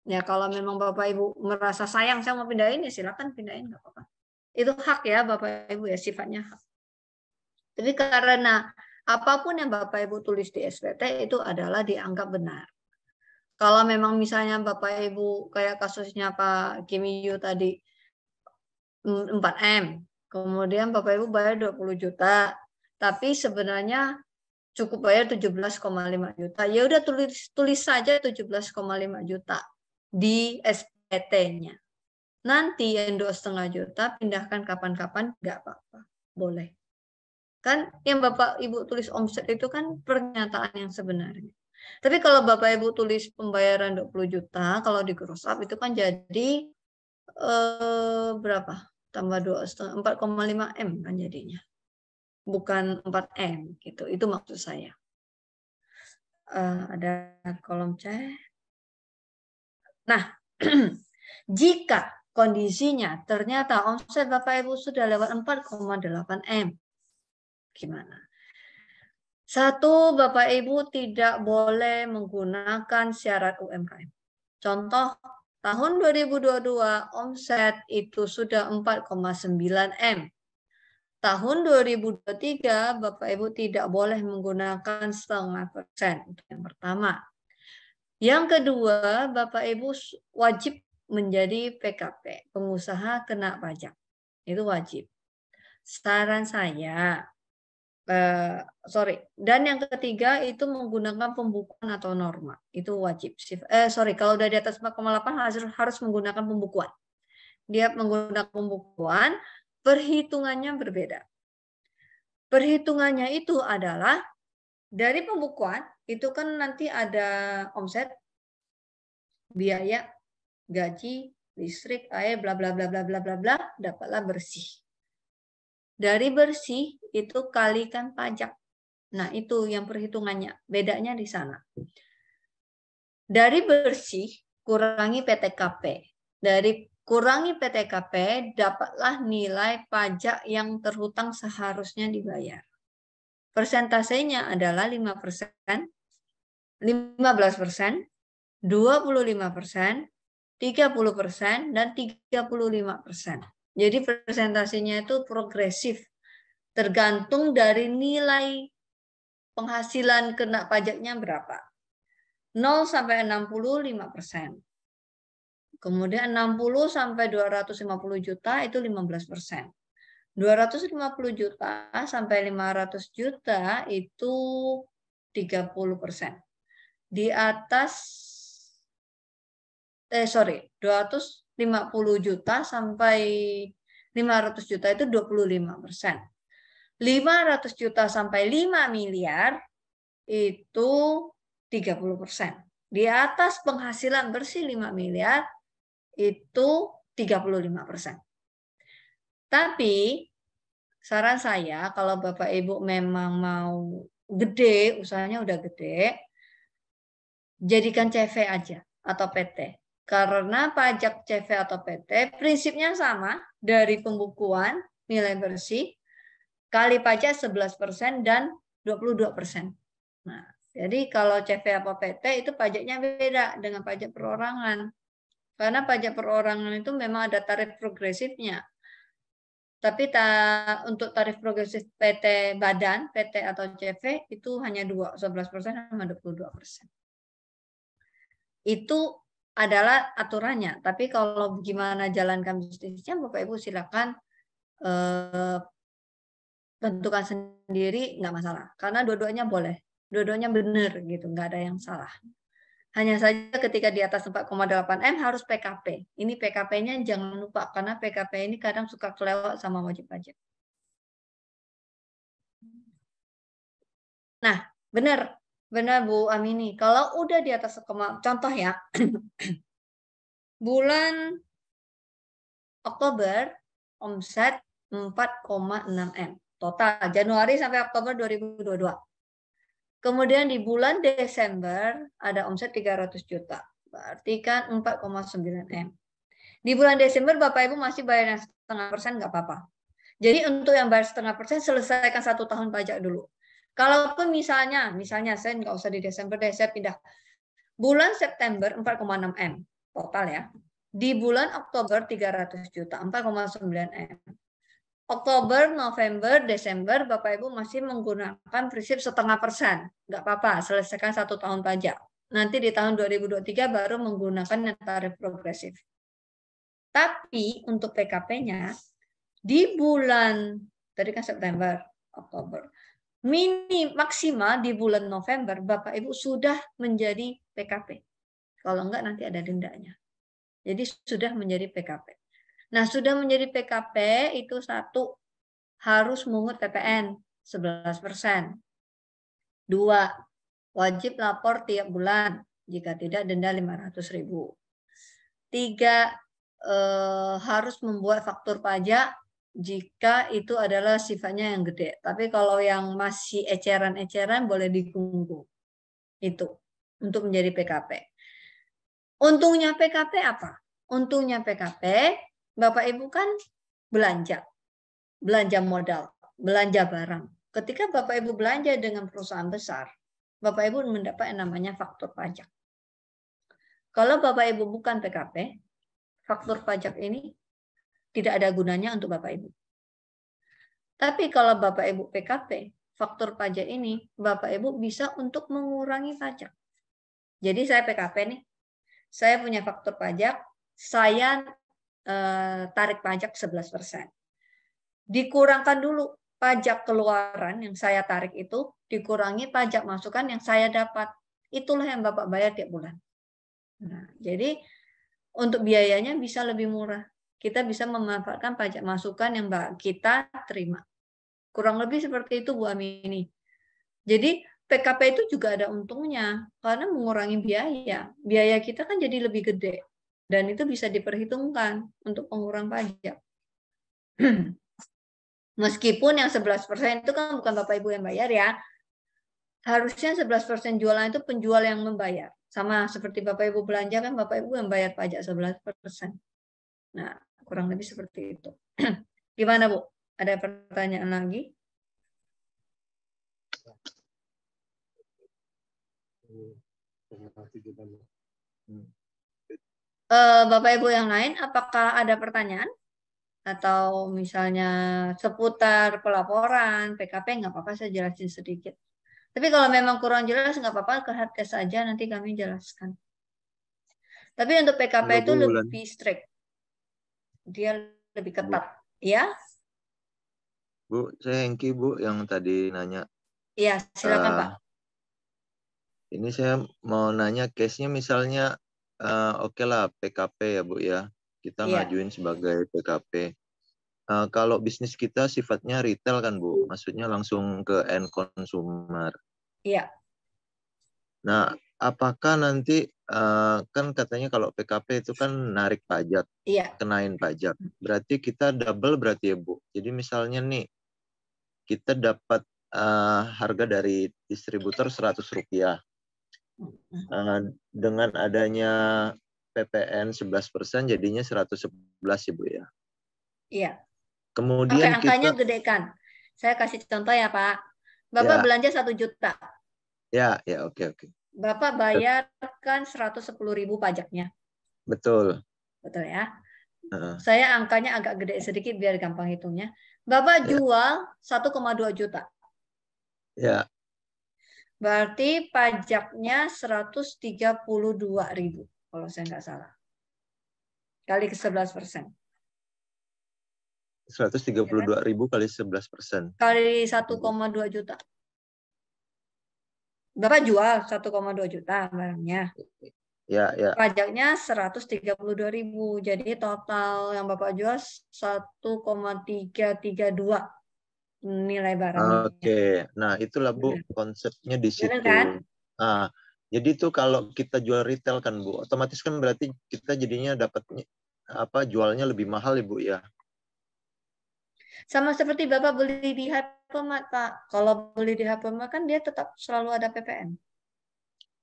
Ya kalau memang Bapak Ibu merasa sayang saya mau pindahin ya silakan pindahin nggak apa-apa. Itu hak ya Bapak Ibu ya sifatnya hak. Tapi karena apapun yang Bapak Ibu tulis di SPT itu adalah dianggap benar. Kalau memang misalnya Bapak Ibu kayak kasusnya Pak Kimiyu tadi 4M, kemudian Bapak Ibu bayar 20 juta, tapi sebenarnya cukup bayar 17,5 juta. Ya udah tulis saja 17,5 juta di SPT-nya. Nanti yang 2,5 juta pindahkan kapan-kapan nggak apa-apa, boleh. Kan yang Bapak Ibu tulis omset itu kan pernyataan yang sebenarnya. Tapi kalau Bapak Ibu tulis pembayaran 20 juta, kalau di gross up itu kan jadi berapa? Tambah 2,5, 4,5 M kan jadinya. Bukan 4 M gitu. Itu maksud saya. Ada kolom C. Nah, jika kondisinya ternyata omset Bapak Ibu sudah lewat 4,8 M, gimana? Satu, Bapak Ibu tidak boleh menggunakan syarat UMKM. Contoh, tahun 2022 omset itu sudah 4,9 M. Tahun 2023 Bapak Ibu tidak boleh menggunakan 0,5%. Itu yang pertama. Yang kedua, Bapak Ibu wajib menjadi PKP, pengusaha kena pajak. Itu wajib. Saran saya, dan yang ketiga itu menggunakan pembukuan atau norma. Itu wajib. Kalau udah di atas 4,8 harus menggunakan pembukuan. Dia menggunakan pembukuan, perhitungannya berbeda. Perhitungannya itu adalah dari pembukuan itu kan nanti ada omset, biaya, gaji, listrik, air, bla bla bla bla bla bla bla, dapatlah bersih. Dari bersih itu kalikan pajak. Nah, itu yang perhitungannya, bedanya di sana. Dari bersih kurangi PTKP. Dari kurangi PTKP dapatlah nilai pajak yang terhutang seharusnya dibayar. Persentasenya adalah 5%, 15%, 25%, 30%, dan 35%. Jadi presentasinya itu progresif. Tergantung dari nilai penghasilan kena pajaknya berapa. 0 sampai 60, 5%. Kemudian 60 sampai 250 juta itu 15%. 250 juta sampai 500 juta itu 30%. Di atas 250 juta sampai 500 juta itu 25%. 500 juta sampai 5 miliar itu 30%. Di atas penghasilan bersih 5 miliar itu 35%. Tapi saran saya kalau Bapak Ibu memang mau gede, usahanya udah gede, jadikan CV aja atau PT. Karena pajak CV atau PT prinsipnya sama dari pembukuan nilai bersih, kali pajak 11% dan 22%. Nah, jadi kalau CV apa PT itu pajaknya beda dengan pajak perorangan. Karena pajak perorangan itu memang ada tarif progresifnya. Tapi untuk tarif progresif PT badan, PT atau CV itu hanya 11% sama 22%. Itu adalah aturannya. Tapi kalau gimana jalankan bisnisnya, Bapak Ibu silakan tentukan sendiri, nggak masalah. Karena dua-duanya boleh, dua-duanya benar gitu, nggak ada yang salah. Hanya saja ketika di atas 4,8 M harus PKP. Ini PKP-nya jangan lupa, karena PKP ini kadang suka kelewat sama wajib pajak. Nah, benar Bu Amini. Kalau udah di atas, contoh ya, bulan Oktober omset 4,6 M. Total, Januari sampai Oktober 2022. Kemudian di bulan Desember ada omset 300 juta. Berarti kan 4,9 M. Di bulan Desember Bapak Ibu masih bayar yang 0,5%, nggak apa-apa. Jadi untuk yang bayar 0,5% selesaikan 1 tahun pajak dulu. Kalaupun misalnya saya nggak usah di Desember deh, saya pindah. Bulan September 4,6 M total ya. Di bulan Oktober 300 juta, 4,9 M. Oktober, November, Desember, Bapak Ibu masih menggunakan prinsip 0,5%. Nggak apa-apa, selesaikan 1 tahun pajak. Nanti di tahun 2023 baru menggunakan tarif progresif. Tapi untuk PKP-nya, di bulan, tadi kan September, Oktober, maksimal di bulan November, Bapak Ibu sudah menjadi PKP. Kalau enggak nanti ada dendanya. Jadi sudah menjadi PKP. Nah, sudah menjadi PKP itu satu, harus mungut PPN 11%. 2, wajib lapor tiap bulan, jika tidak denda 500.000. 3, harus membuat faktur pajak jika itu adalah sifatnya yang gede. Tapi kalau yang masih eceran-eceran boleh ditunggu. Itu untuk menjadi PKP. Untungnya PKP apa? Untungnya PKP, Bapak Ibu kan belanja modal, belanja barang. Ketika Bapak Ibu belanja dengan perusahaan besar, Bapak Ibu mendapat yang namanya faktur pajak. Kalau Bapak Ibu bukan PKP, faktur pajak ini tidak ada gunanya untuk Bapak Ibu. Tapi kalau Bapak Ibu PKP, faktur pajak ini Bapak Ibu bisa untuk mengurangi pajak. Jadi saya PKP nih, saya punya faktur pajak, saya tarik pajak 11%. Dikurangkan dulu pajak keluaran yang saya tarik itu, dikurangi pajak masukan yang saya dapat. Itulah yang Bapak bayar tiap bulan. Nah, jadi untuk biayanya bisa lebih murah. Kita bisa memanfaatkan pajak masukan yang kita terima. Kurang lebih seperti itu Bu Amini. Jadi PKP itu juga ada untungnya karena mengurangi biaya. Biaya kita kan jadi lebih gede dan itu bisa diperhitungkan untuk pengurang pajak. Meskipun yang 11% itu kan bukan Bapak Ibu yang bayar ya. Harusnya 11% jualan itu penjual yang membayar. Sama seperti Bapak Ibu belanja kan Bapak Ibu yang bayar pajak 11%. Nah, kurang lebih seperti itu. Gimana Bu? Ada pertanyaan lagi? Bapak Ibu yang lain, apakah ada pertanyaan? Atau misalnya seputar pelaporan, PKP, nggak apa-apa saya jelasin sedikit. Tapi kalau memang kurang jelas, nggak apa-apa, ke hardcase saja, nanti kami jelaskan. Tapi untuk PKP itu lebih strict. Dia lebih ketat. Ya? Bu, saya Hengki Bu yang tadi nanya. Iya, silakan Pak. Ini saya mau nanya case-nya misalnya, oke lah PKP ya Bu ya. Kita ngajuin sebagai PKP. Kalau bisnis kita sifatnya retail kan Bu, maksudnya langsung ke end consumer. Iya. Nah, apakah nanti kan katanya kalau PKP itu kan narik pajak, kenain pajak. Berarti kita double berarti ya Bu. Jadi misalnya nih kita dapat harga dari distributor Rp100. Dengan adanya PPN 11% jadinya 111 ya Bu ya. Iya. Kemudian angkanya gedekan. Saya kasih contoh ya Pak. Bapak belanja 1 juta. Ya, oke. Bapak bayarkan 110.000 pajaknya. Betul. Betul ya. Saya angkanya agak gede sedikit biar gampang hitungnya. Bapak jual 1,2 juta. Ya. Berarti pajaknya 132.000 kalau saya nggak salah. Kali ke 11%. 132.000 kali 11%. Kali 1,2 juta. Bapak jual 1,2 juta barangnya. Ya. Pajaknya 132.000. Jadi total yang Bapak jual 1,332 nilai barangnya. Oke. Nah, itulah Bu konsepnya di situ. Kan? Nah, jadi tuh kalau kita jual retail kan Bu, otomatis kan berarti kita jadinya dapatnya jualnya lebih mahal ya Bu ya. Sama seperti Bapak beli di Hypermart, Pak. Kalau beli di Hypermart kan dia tetap selalu ada PPN.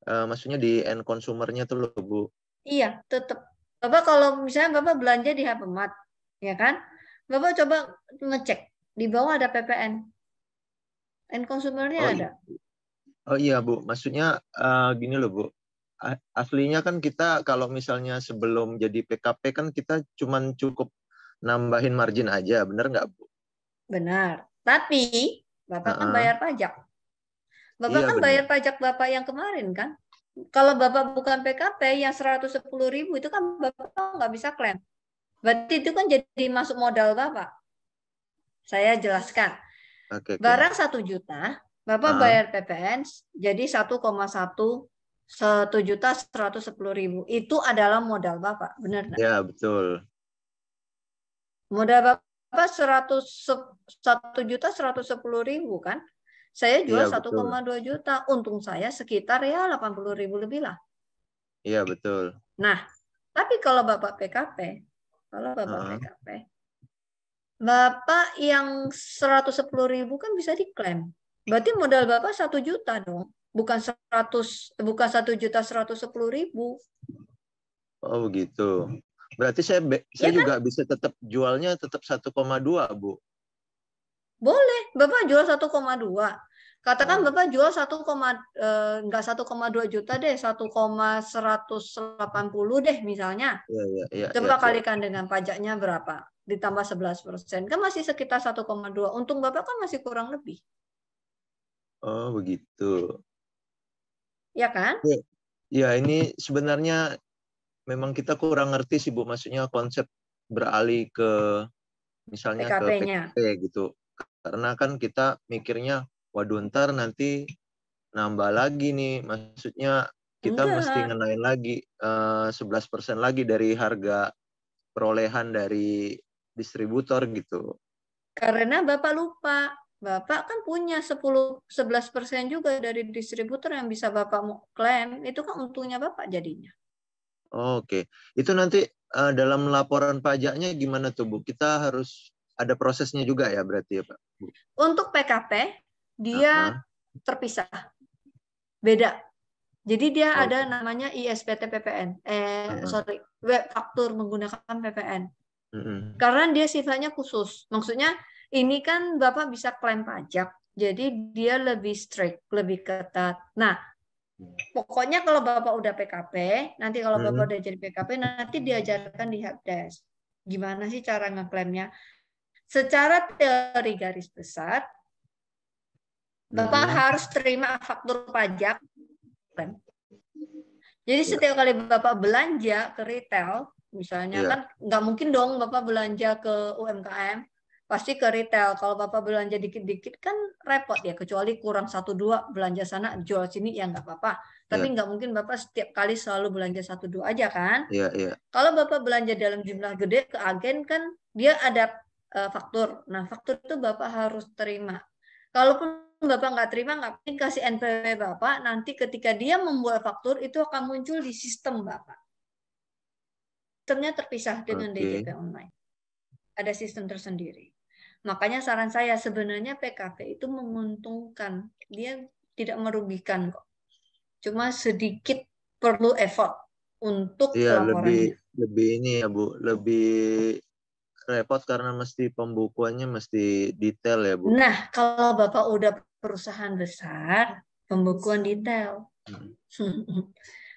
Maksudnya di end consumernya tuh loh, Bu. Iya, tetap. Bapak kalau misalnya Bapak belanja di Hypermart, ya kan? Bapak coba ngecek, di bawah ada PPN. End consumernya ada. Oh iya, Bu. Maksudnya gini loh, Bu. Aslinya kan kita kalau misalnya sebelum jadi PKP kan kita cuman cukup nambahin margin aja, bener nggak, Bu? Benar. Tapi Bapak kan bayar pajak. Bapak kan bayar pajak Bapak yang kemarin kan? Kalau Bapak bukan PKP yang 110.000 itu kan Bapak nggak bisa klaim. Berarti itu kan jadi masuk modal Bapak. Saya jelaskan. Barang 1 juta, Bapak bayar PPN jadi 1,1 1.110.000. Itu adalah modal Bapak, benar nggak? Ya, betul. Modal Bapak 1.110.000 kan? Saya jual 1,2 juta, untung saya sekitar ya 80.000 lebih lah. Iya, betul. Nah, tapi kalau Bapak PKP, Bapak yang 110.000 kan bisa diklaim. Berarti modal Bapak 1 juta dong, bukan 1.110.000. Oh, begitu. Berarti saya kan? Juga bisa tetap jualnya tetap 1,2, Bu. Boleh, Bapak jual 1,2. Katakan Bapak jual enggak 1,2 juta deh, 1,180 deh misalnya. Coba kalikan dengan pajaknya berapa? Ditambah 11%. Kan masih sekitar 1,2. Untung Bapak kan masih kurang lebih. Oh, begitu. Ya kan? Ya, ini sebenarnya memang kita kurang ngerti sih, Bu. Maksudnya konsep beralih ke misalnya PKP-nya. ke PKP gitu. Karena kan kita mikirnya, waduh ntar nanti nambah lagi nih. Maksudnya kita mesti ngenain lagi 11% lagi dari harga perolehan dari distributor gitu. Karena Bapak lupa. Bapak kan punya 11% juga dari distributor yang bisa Bapak mau klaim. Itu kan untungnya Bapak jadinya. Oke. Itu nanti dalam laporan pajaknya gimana tuh, Bu? Kita harus ada prosesnya juga ya berarti ya, Pak? Bu? Untuk PKP, dia terpisah. Beda. Jadi dia ada namanya ISPT PPN. Web faktur menggunakan PPN. Karena dia sifatnya khusus. Maksudnya ini kan Bapak bisa klaim pajak. Jadi dia lebih strict, lebih ketat. Nah, pokoknya kalau Bapak udah PKP, nanti kalau Bapak udah jadi PKP, nanti diajarkan di helpdesk. Gimana sih cara ngeklaimnya? Secara teori garis besar, Bapak harus terima faktur pajak. Jadi setiap kali Bapak belanja ke retail, misalnya kan nggak mungkin dong Bapak belanja ke UMKM, pasti ke retail. Kalau Bapak belanja dikit-dikit kan repot ya, kecuali kurang 1-2 belanja sana jual sini ya nggak apa-apa. Tapi nggak mungkin Bapak setiap kali selalu belanja 1-2 aja kan? Kalau Bapak belanja dalam jumlah gede ke agen kan dia ada faktur. Nah faktur itu Bapak harus terima. Kalaupun Bapak nggak terima, nggak penting kasih NPWP Bapak, nanti ketika dia membuat faktur, itu akan muncul di sistem Bapak. Sistemnya terpisah dengan DJP online. Ada sistem tersendiri. Makanya saran saya, sebenarnya PKP itu menguntungkan. Dia tidak merugikan kok. Cuma sedikit perlu effort untuk pelaporannya. Lebih ini ya, Bu. Lebih repot karena mesti pembukuannya mesti detail ya, Bu. Nah, kalau Bapak udah perusahaan besar, pembukuan detail.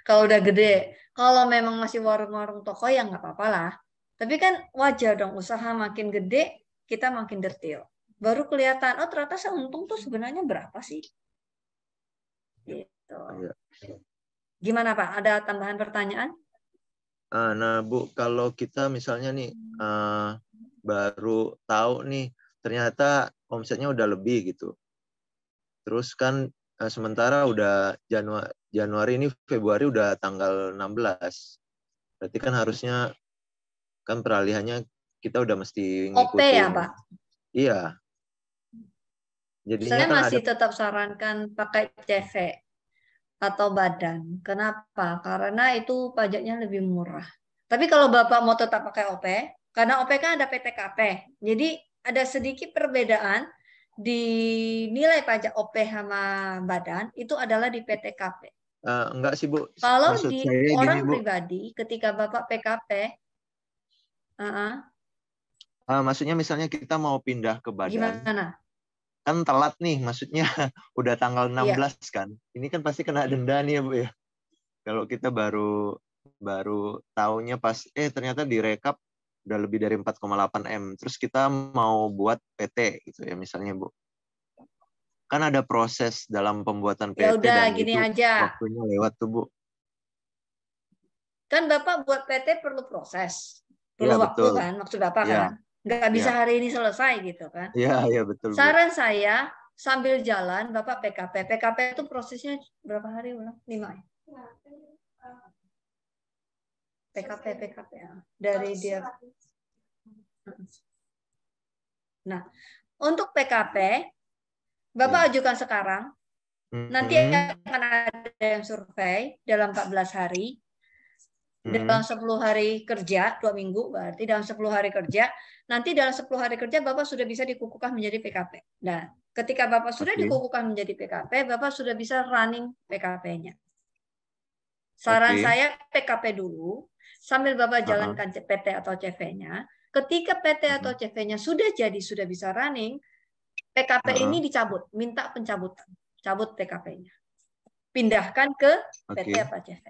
Kalau udah gede, kalau memang masih warung-warung toko ya nggak apa-apa lah. Tapi kan wajar dong, usaha makin gede, kita makin detail. Baru kelihatan, oh ternyata saya untung tuh sebenarnya berapa sih? Gitu. Gimana Pak? Ada tambahan pertanyaan? Nah Bu, kalau kita misalnya nih baru tahu nih ternyata omsetnya udah lebih gitu. Terus kan sementara udah Januari ini, Februari udah tanggal 16. Berarti kan harusnya kan peralihannya kita udah mesti ngikutin. OP ya Pak? Iya. Jadinya Saya kan masih tetap sarankan pakai CV atau badan. Kenapa? Karena itu pajaknya lebih murah. Tapi kalau Bapak mau tetap pakai OP, karena OP kan ada PTKP. Jadi ada sedikit perbedaan di nilai pajak OP sama badan, itu adalah di PTKP. Enggak sih Bu. Kalau maksud di saya orang gini, Bu. pribadi, ketika Bapak PKP, maksudnya misalnya kita mau pindah ke badan. Gimana? Kan telat nih, maksudnya udah tanggal 16 iya. Kan. Ini kan pasti kena denda nih ya Bu ya. Kalau kita baru taunya pas ternyata direkap udah lebih dari 4,8 M. Terus kita mau buat PT gitu ya misalnya Bu. Kan ada proses dalam pembuatan PT. Ya udah, dan gini itu aja. Waktunya lewat tuh Bu. Kan Bapak buat PT perlu proses. Perlu waktu betul. Kan, maksud Bapak kan. Nggak bisa hari ini selesai gitu kan. Iya, betul. Saran Bu. Saya sambil jalan Bapak PKP. PKP itu prosesnya berapa hari ulang? 5 ya? PKP ya. Dari dia. Nah, untuk PKP Bapak ajukan sekarang. Nanti akan ada yang survei dalam 14 hari. Dalam 10 hari kerja, 2 minggu, berarti dalam 10 hari kerja, nanti dalam 10 hari kerja Bapak sudah bisa dikukuhkan menjadi PKP. Nah, ketika Bapak sudah dikukuhkan menjadi PKP, Bapak sudah bisa running PKP-nya. Saran saya PKP dulu, sambil Bapak jalankan PT atau CV-nya. Ketika PT atau CV-nya sudah jadi, sudah bisa running, PKP ini dicabut, minta pencabutan. Cabut PKP-nya. Pindahkan ke PT atau CV.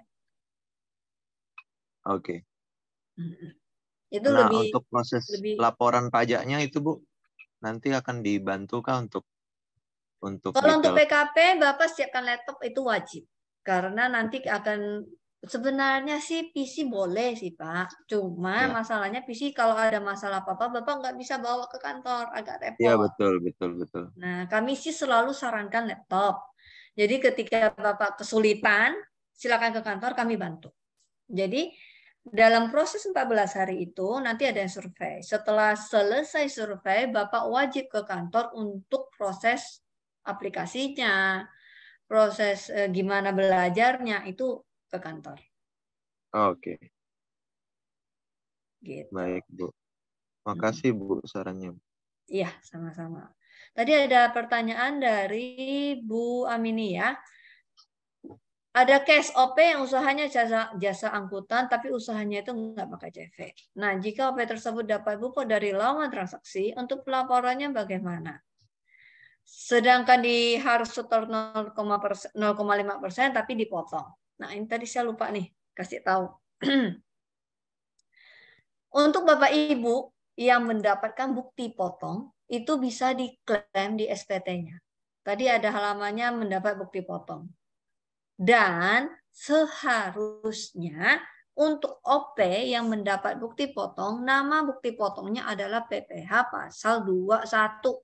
Oke. Itu nah, lebih untuk proses laporan pajaknya itu Bu, nanti akan dibantu kah untuk kalau untuk PKP Bapak siapkan laptop itu wajib. Karena nanti akan sebenarnya sih PC boleh sih Pak. Cuma masalahnya PC kalau ada masalah apa-apa Bapak nggak bisa bawa ke kantor, agak repot. Iya, betul. Nah, kami sih selalu sarankan laptop. Jadi ketika Bapak kesulitan, silakan ke kantor, kami bantu. Jadi dalam proses 14 hari itu nanti ada yang survei. Setelah selesai survei, Bapak wajib ke kantor untuk proses aplikasinya, proses gimana belajarnya itu ke kantor. Oke. Gitu. Baik Bu. Makasih Bu sarannya. Iya, sama-sama. Tadi ada pertanyaan dari Bu Amini ya. Ada case OP yang usahanya jasa angkutan, tapi usahanya itu nggak pakai CV. Nah, jika OP tersebut dapat buku dari lawan transaksi, untuk pelaporannya bagaimana? Sedangkan harus setor 0,5%, tapi dipotong. Nah, ini tadi saya lupa nih, kasih tahu. Untuk Bapak Ibu yang mendapatkan bukti potong, itu bisa diklaim di SPT-nya. Tadi ada halamannya mendapat bukti potong. Dan seharusnya untuk OP yang mendapat bukti potong, nama bukti potongnya adalah PPh pasal 21.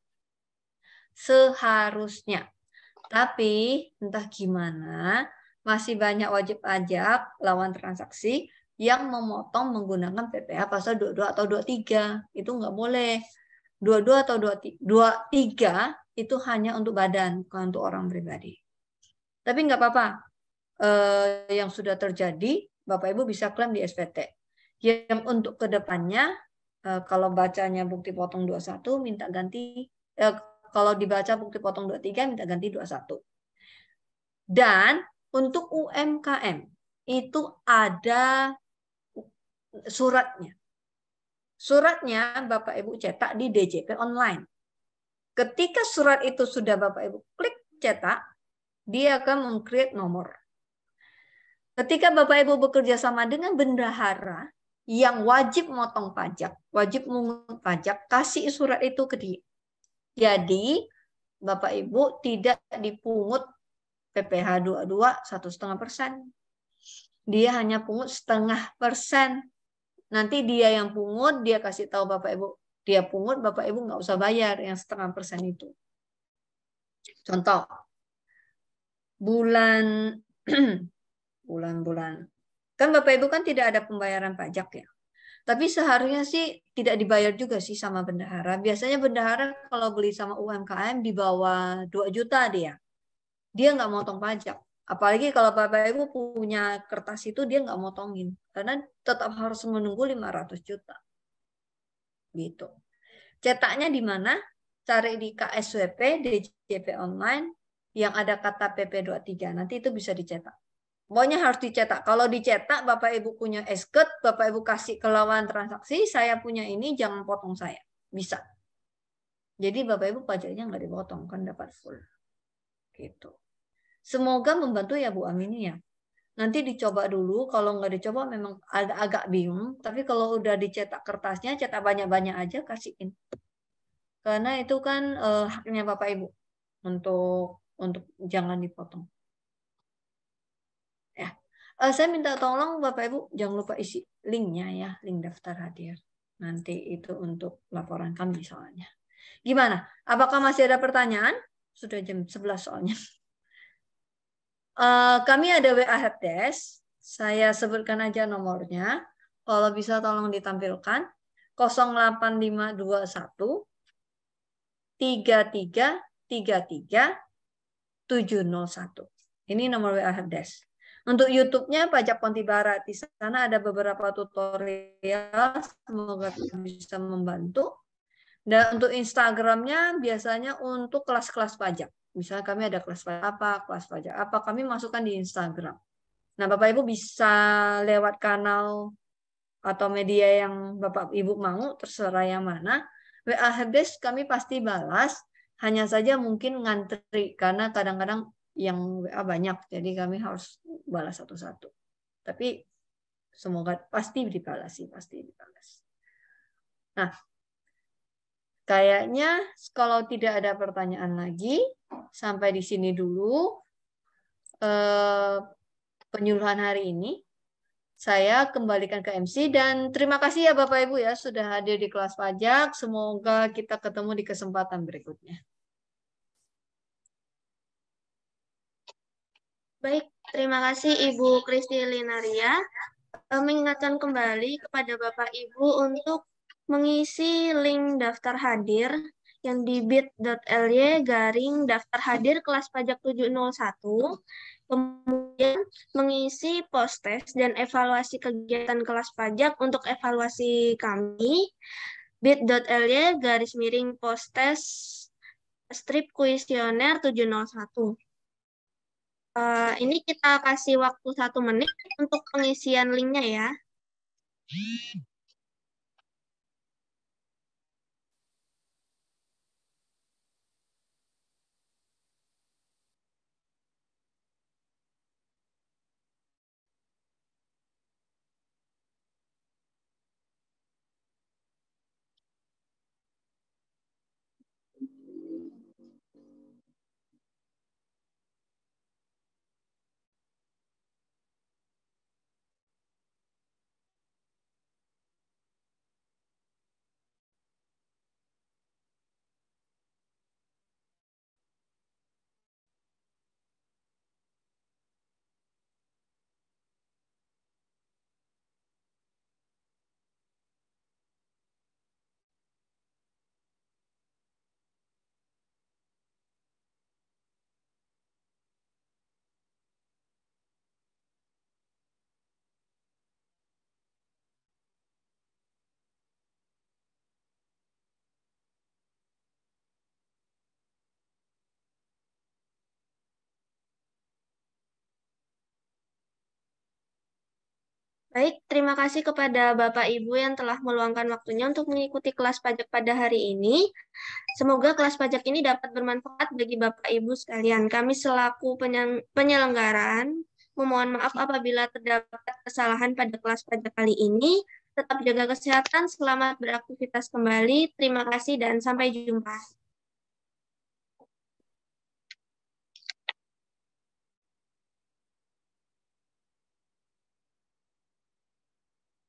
Seharusnya. Tapi entah gimana, masih banyak wajib pajak lawan transaksi yang memotong menggunakan PPh pasal 22 atau 23. Itu nggak boleh. 22 atau 23 itu hanya untuk badan, bukan untuk orang pribadi. Tapi nggak apa-apa. Yang sudah terjadi, Bapak Ibu bisa klaim di SPT. Yang untuk kedepannya, kalau bacanya bukti potong 21, minta ganti. Kalau dibaca bukti potong 23, minta ganti 21. Dan untuk UMKM, itu ada suratnya. Suratnya Bapak Ibu cetak di DJP online. Ketika surat itu sudah Bapak Ibu klik cetak, dia akan meng-create nomor. Ketika Bapak Ibu bekerja sama dengan bendahara yang wajib motong pajak, wajib mengungut pajak, kasih surat itu ke dia. Jadi Bapak Ibu tidak dipungut PPh 22 1,5%. Dia hanya pungut 0,5%. Nanti dia yang pungut, dia kasih tahu Bapak Ibu, dia pungut, Bapak Ibu nggak usah bayar yang 0,5% itu. Contoh, bulan kan Bapak Ibu kan tidak ada pembayaran pajak ya. Tapi seharusnya sih tidak dibayar juga sih sama bendahara. Biasanya bendahara kalau beli sama UMKM di bawah 2 juta dia nggak motong pajak. Apalagi kalau Bapak Ibu punya kertas itu dia nggak motongin. Karena tetap harus menunggu 500 juta. Gitu. Cetaknya di mana? Cari di KSWP, DJP online, yang ada kata PP23. Nanti itu bisa dicetak. Pokoknya harus dicetak. Kalau dicetak, Bapak Ibu punya esket, Bapak Ibu kasih ke lawan transaksi, saya punya ini, jangan potong saya. Bisa. Jadi Bapak Ibu pajaknya nggak dipotong, kan dapat full. Gitu. Semoga membantu ya Bu Amini ya. Nanti dicoba dulu, kalau nggak dicoba memang agak bingung. Tapi kalau udah dicetak kertasnya, cetak banyak-banyak aja, kasihin. Karena itu kan haknya Bapak Ibu untuk jangan dipotong. Ya, saya minta tolong Bapak Ibu jangan lupa isi linknya ya, link daftar hadir. Nanti itu untuk laporan kami soalnya. Gimana? Apakah masih ada pertanyaan? Sudah jam 11 soalnya. Kami ada WA helpdesk. Saya sebutkan aja nomornya. Kalau bisa tolong ditampilkan. 08521 3333 701. Ini nomor WA helpdesk. Untuk YouTube-nya Pajak Ponti Barat. Di sana ada beberapa tutorial. Semoga bisa membantu. Dan untuk Instagram-nya biasanya untuk kelas-kelas pajak. Misalnya kami ada kelas pajak apa, kami masukkan di Instagram. Nah, Bapak Ibu bisa lewat kanal atau media yang Bapak Ibu mau, terserah yang mana. WA helpdesk kami pasti balas, hanya saja mungkin ngantri, karena kadang-kadang yang WA banyak, jadi kami harus balas satu-satu. Tapi semoga pasti dibalas sih, pasti dibalas. Nah, kayaknya kalau tidak ada pertanyaan lagi, sampai di sini dulu penyuluhan hari ini. Saya kembalikan ke MC dan terima kasih ya Bapak Ibu ya sudah hadir di kelas pajak. Semoga kita ketemu di kesempatan berikutnya. Baik, terima kasih Ibu Kristi Linaria. Mengingatkan kembali kepada Bapak Ibu untuk mengisi link daftar hadir yang di bit.ly/daftar hadir kelas pajak 701. Kemudian mengisi post-test dan evaluasi kegiatan kelas pajak untuk evaluasi kami. bit.ly/post-test strip kuesioner 701. Ini kita kasih waktu 1 menit untuk pengisian linknya ya. Baik, terima kasih kepada Bapak Ibu yang telah meluangkan waktunya untuk mengikuti kelas pajak pada hari ini. Semoga kelas pajak ini dapat bermanfaat bagi Bapak Ibu sekalian. Kami selaku penyelenggaraan memohon maaf apabila terdapat kesalahan pada kelas pajak kali ini. Tetap jaga kesehatan, selamat beraktivitas kembali. Terima kasih dan sampai jumpa.